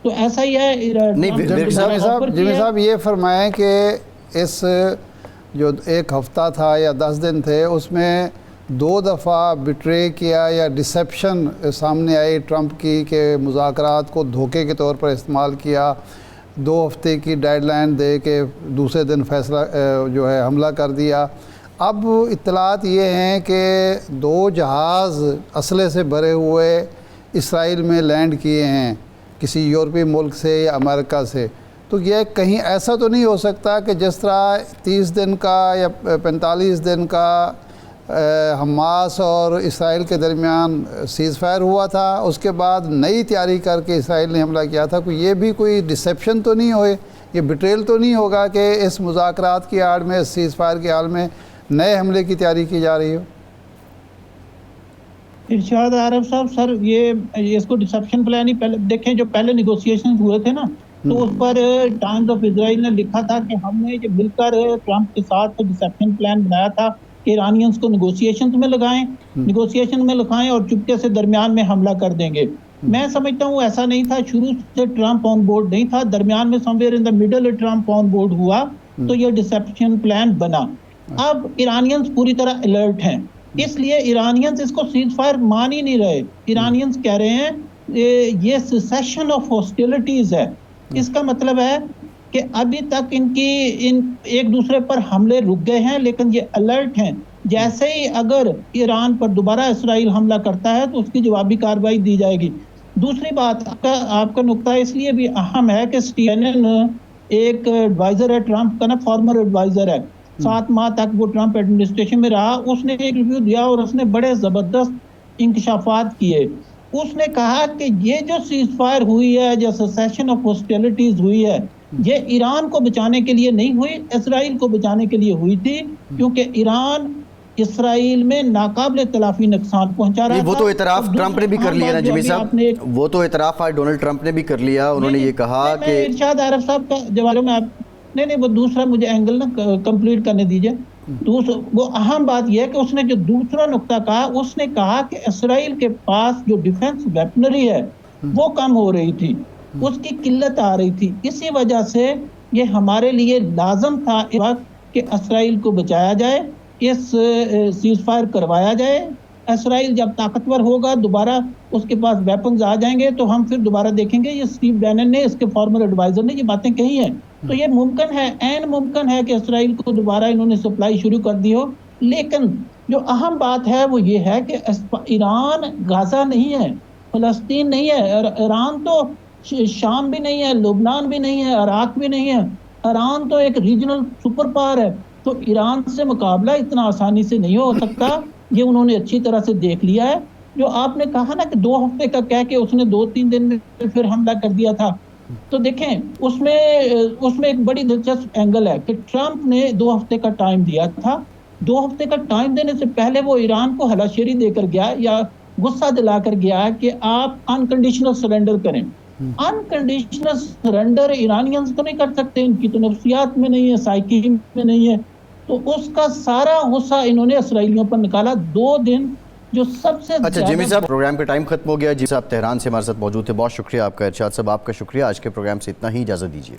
تو ایسا ہی ہے. جمی صاحب یہ فرمائیں کہ اس جو 1 ہفتہ تھا یا 10 دن تھے اس میں 2 دفعہ بٹرے کیا یا ڈسیپشن سامنے آئی ٹرمپ کی کہ مذاکرات کو دھوکے کے طور پر استعمال کیا, 2 ہفتے کی ڈیڈ لائن دے کے دوسرے دن فیصلہ جو ہے حملہ کر دیا. اب اطلاعات یہ ہیں کہ 2 جہاز اسلحے سے بھرے ہوئے اسرائیل میں لینڈ کیے ہیں کسی یورپی ملک سے یا امریکہ سے. تو یہ کہیں ایسا تو نہیں ہو سکتا کہ جس طرح 30 دن کا یا 45 دن کا حماس اور اسرائیل کے درمیان سیز فائر ہوا تھا، اس کے بعد نئی تیاری کر کے اسرائیل نے حملہ کیا تھا، یہ بھی کوئی ڈسیپشن تو نہیں ہوئے، یہ بیٹریل تو نہیں ہوگا کہ اس مذاکرات کی آڑ میں، سیز فائر کی آڑ میں نئے حملے کی تیاری کی جا رہی ہو؟ ارشاد عارف صاحب، سر یہ اس کو ڈسپشن پلان ہی پہلے دیکھیں، جو پہلے نیگوسیشن ہوئے تھے نا، تو اس پر ٹائمز آف اسرائیل نے لکھا تھا کہ ہم نے مل کر ٹرمپ کے ساتھ ڈسپشن پلان بنایا تھا کہ ایرانینز کو نیگوسیشن میں لگائیں اور چپکے سے درمیان میں حملہ کر دیں گے۔ میں سمجھتا ہوں ایسا نہیں تھا، شروع سے ٹرمپ آن بورڈ نہیں تھا، درمیان میں somewhere in the middle Trump on board ہوا تو یہ ڈسپشن پلان بنا۔ اب ایرانینز پوری طرح الرٹ ہیں، اس لیے ایرانینز اس کو سیز فائر مان ہی نہیں رہے۔ ایرانینز کہہ رہے ہیں یہ سیسیشن آف ہاسٹیلٹیز ہے، اس کا مطلب ہے کہ ابھی تک ان ایک دوسرے پر حملے رک گئے ہیں، لیکن یہ الرٹ ہیں، جیسے ہی اگر ایران پر دوبارہ اسرائیل حملہ کرتا ہے تو اس کی جوابی کارروائی دی جائے گی۔ دوسری بات، آپ کا نقطہ اس لیے بھی اہم ہے کہ سٹینن ایک ایڈوائزر ہے ٹرمپ کا نا، فارمر ایڈوائزر ہے، 7 ماہ تک وہ ٹرمپ ایڈمنسٹریشن میں رہا، اس نے ایک ریویو دیا اور اس نے بڑے زبردست انکشافات کیے۔ اس نے کہا کہ یہ جو سیز فائر ہوئی ہے، جو سیسیشن آف ہاسٹیلٹیز ہوئی ہے، یہ ایران کو بچانے کے لیے نہیں ہوئی، اسرائیل کو بچانے کے لیے ہوئی تھی، کیونکہ ایران اسرائیل میں ناقابل تلافی نقصان پہنچا رہا تھا۔ وہ تو اعتراف ٹرمپ نے بھی کر لیا نا جمی صاحب، وہ تو اعتراف آج ڈونلڈ ٹرمپ نے بھی کر لیا، انہوں نے یہ کہا کہ ارشاد عارف صاحب کا جواب میں آپ نہیں وہ دوسرا مجھے اینگل نا کمپلیٹ کرنے دیجئے۔ وہ اہم بات یہ ہے کہ اس نے جو دوسرا نقطہ کہا، اس نے کہا کہ اسرائیل کے پاس جو ڈیفنس ویپنری ہے وہ کم ہو رہی تھی، اس کی قلت آ رہی تھی، اسی وجہ سے یہ ہمارے لیے لازم تھا اس وقت کہ اسرائیل کو بچایا جائے، اس سیز فائر کروایا جائے۔ اسرائیل جب طاقتور ہوگا، دوبارہ اس کے پاس ویپنز آ جائیں گے تو ہم پھر دوبارہ دیکھیں گے۔ یہ اسٹیو بینن نے، اس کے فارمر ایڈوائزر نے یہ باتیں کہی ہیں، تو یہ ممکن ہے، عین ممکن ہے کہ اسرائیل کو دوبارہ انہوں نے سپلائی شروع کر دی ہو۔ لیکن جو اہم بات ہے وہ یہ ہے کہ ایران غزہ نہیں ہے، فلسطین نہیں ہے، ایران تو شام بھی نہیں ہے، لبنان بھی نہیں ہے، عراق بھی نہیں ہے، ایران تو ایک ریجنل سپر پاور ہے، تو ایران سے مقابلہ اتنا آسانی سے نہیں ہو سکتا، یہ انہوں نے اچھی طرح سے دیکھ لیا ہے۔ جو آپ نے کہا نا کہ 2 ہفتے کا کہہ کے اس نے 2-3 دن میں پھر حملہ کر دیا تھا، تو دیکھیں اس میں ایک بڑی دلچسپ اینگل ہے کہ ٹرمپ نے 2 ہفتے کا ٹائم دیا تھا۔ 2 ہفتے کا ٹائم دینے سے پہلے وہ ایران کو ہلاشیری دے کر گیا یا غصہ دلا کر گیا کہ آپ انکنڈیشنل سرنڈر کریں۔ انکنڈیشنل سرنڈر ایرانینز تو نہیں کر سکتے، ان کی تو نفسیات میں نہیں ہے، سائیکی میں نہیں ہے، تو اس کا سارا غصہ انہوں نے اسرائیلیوں پر نکالا۔ 2 دن جو سب سے اچھا جیمی صاحب، پروگرام کا ٹائم ختم ہو گیا۔ جی صاحب تہران سے ہمارے ساتھ موجود تھے، بہت شکریہ آپ کا۔ ارشاد صاحب آپ کا شکریہ، آج کے پروگرام سے اتنا ہی، اجازت دیجیے۔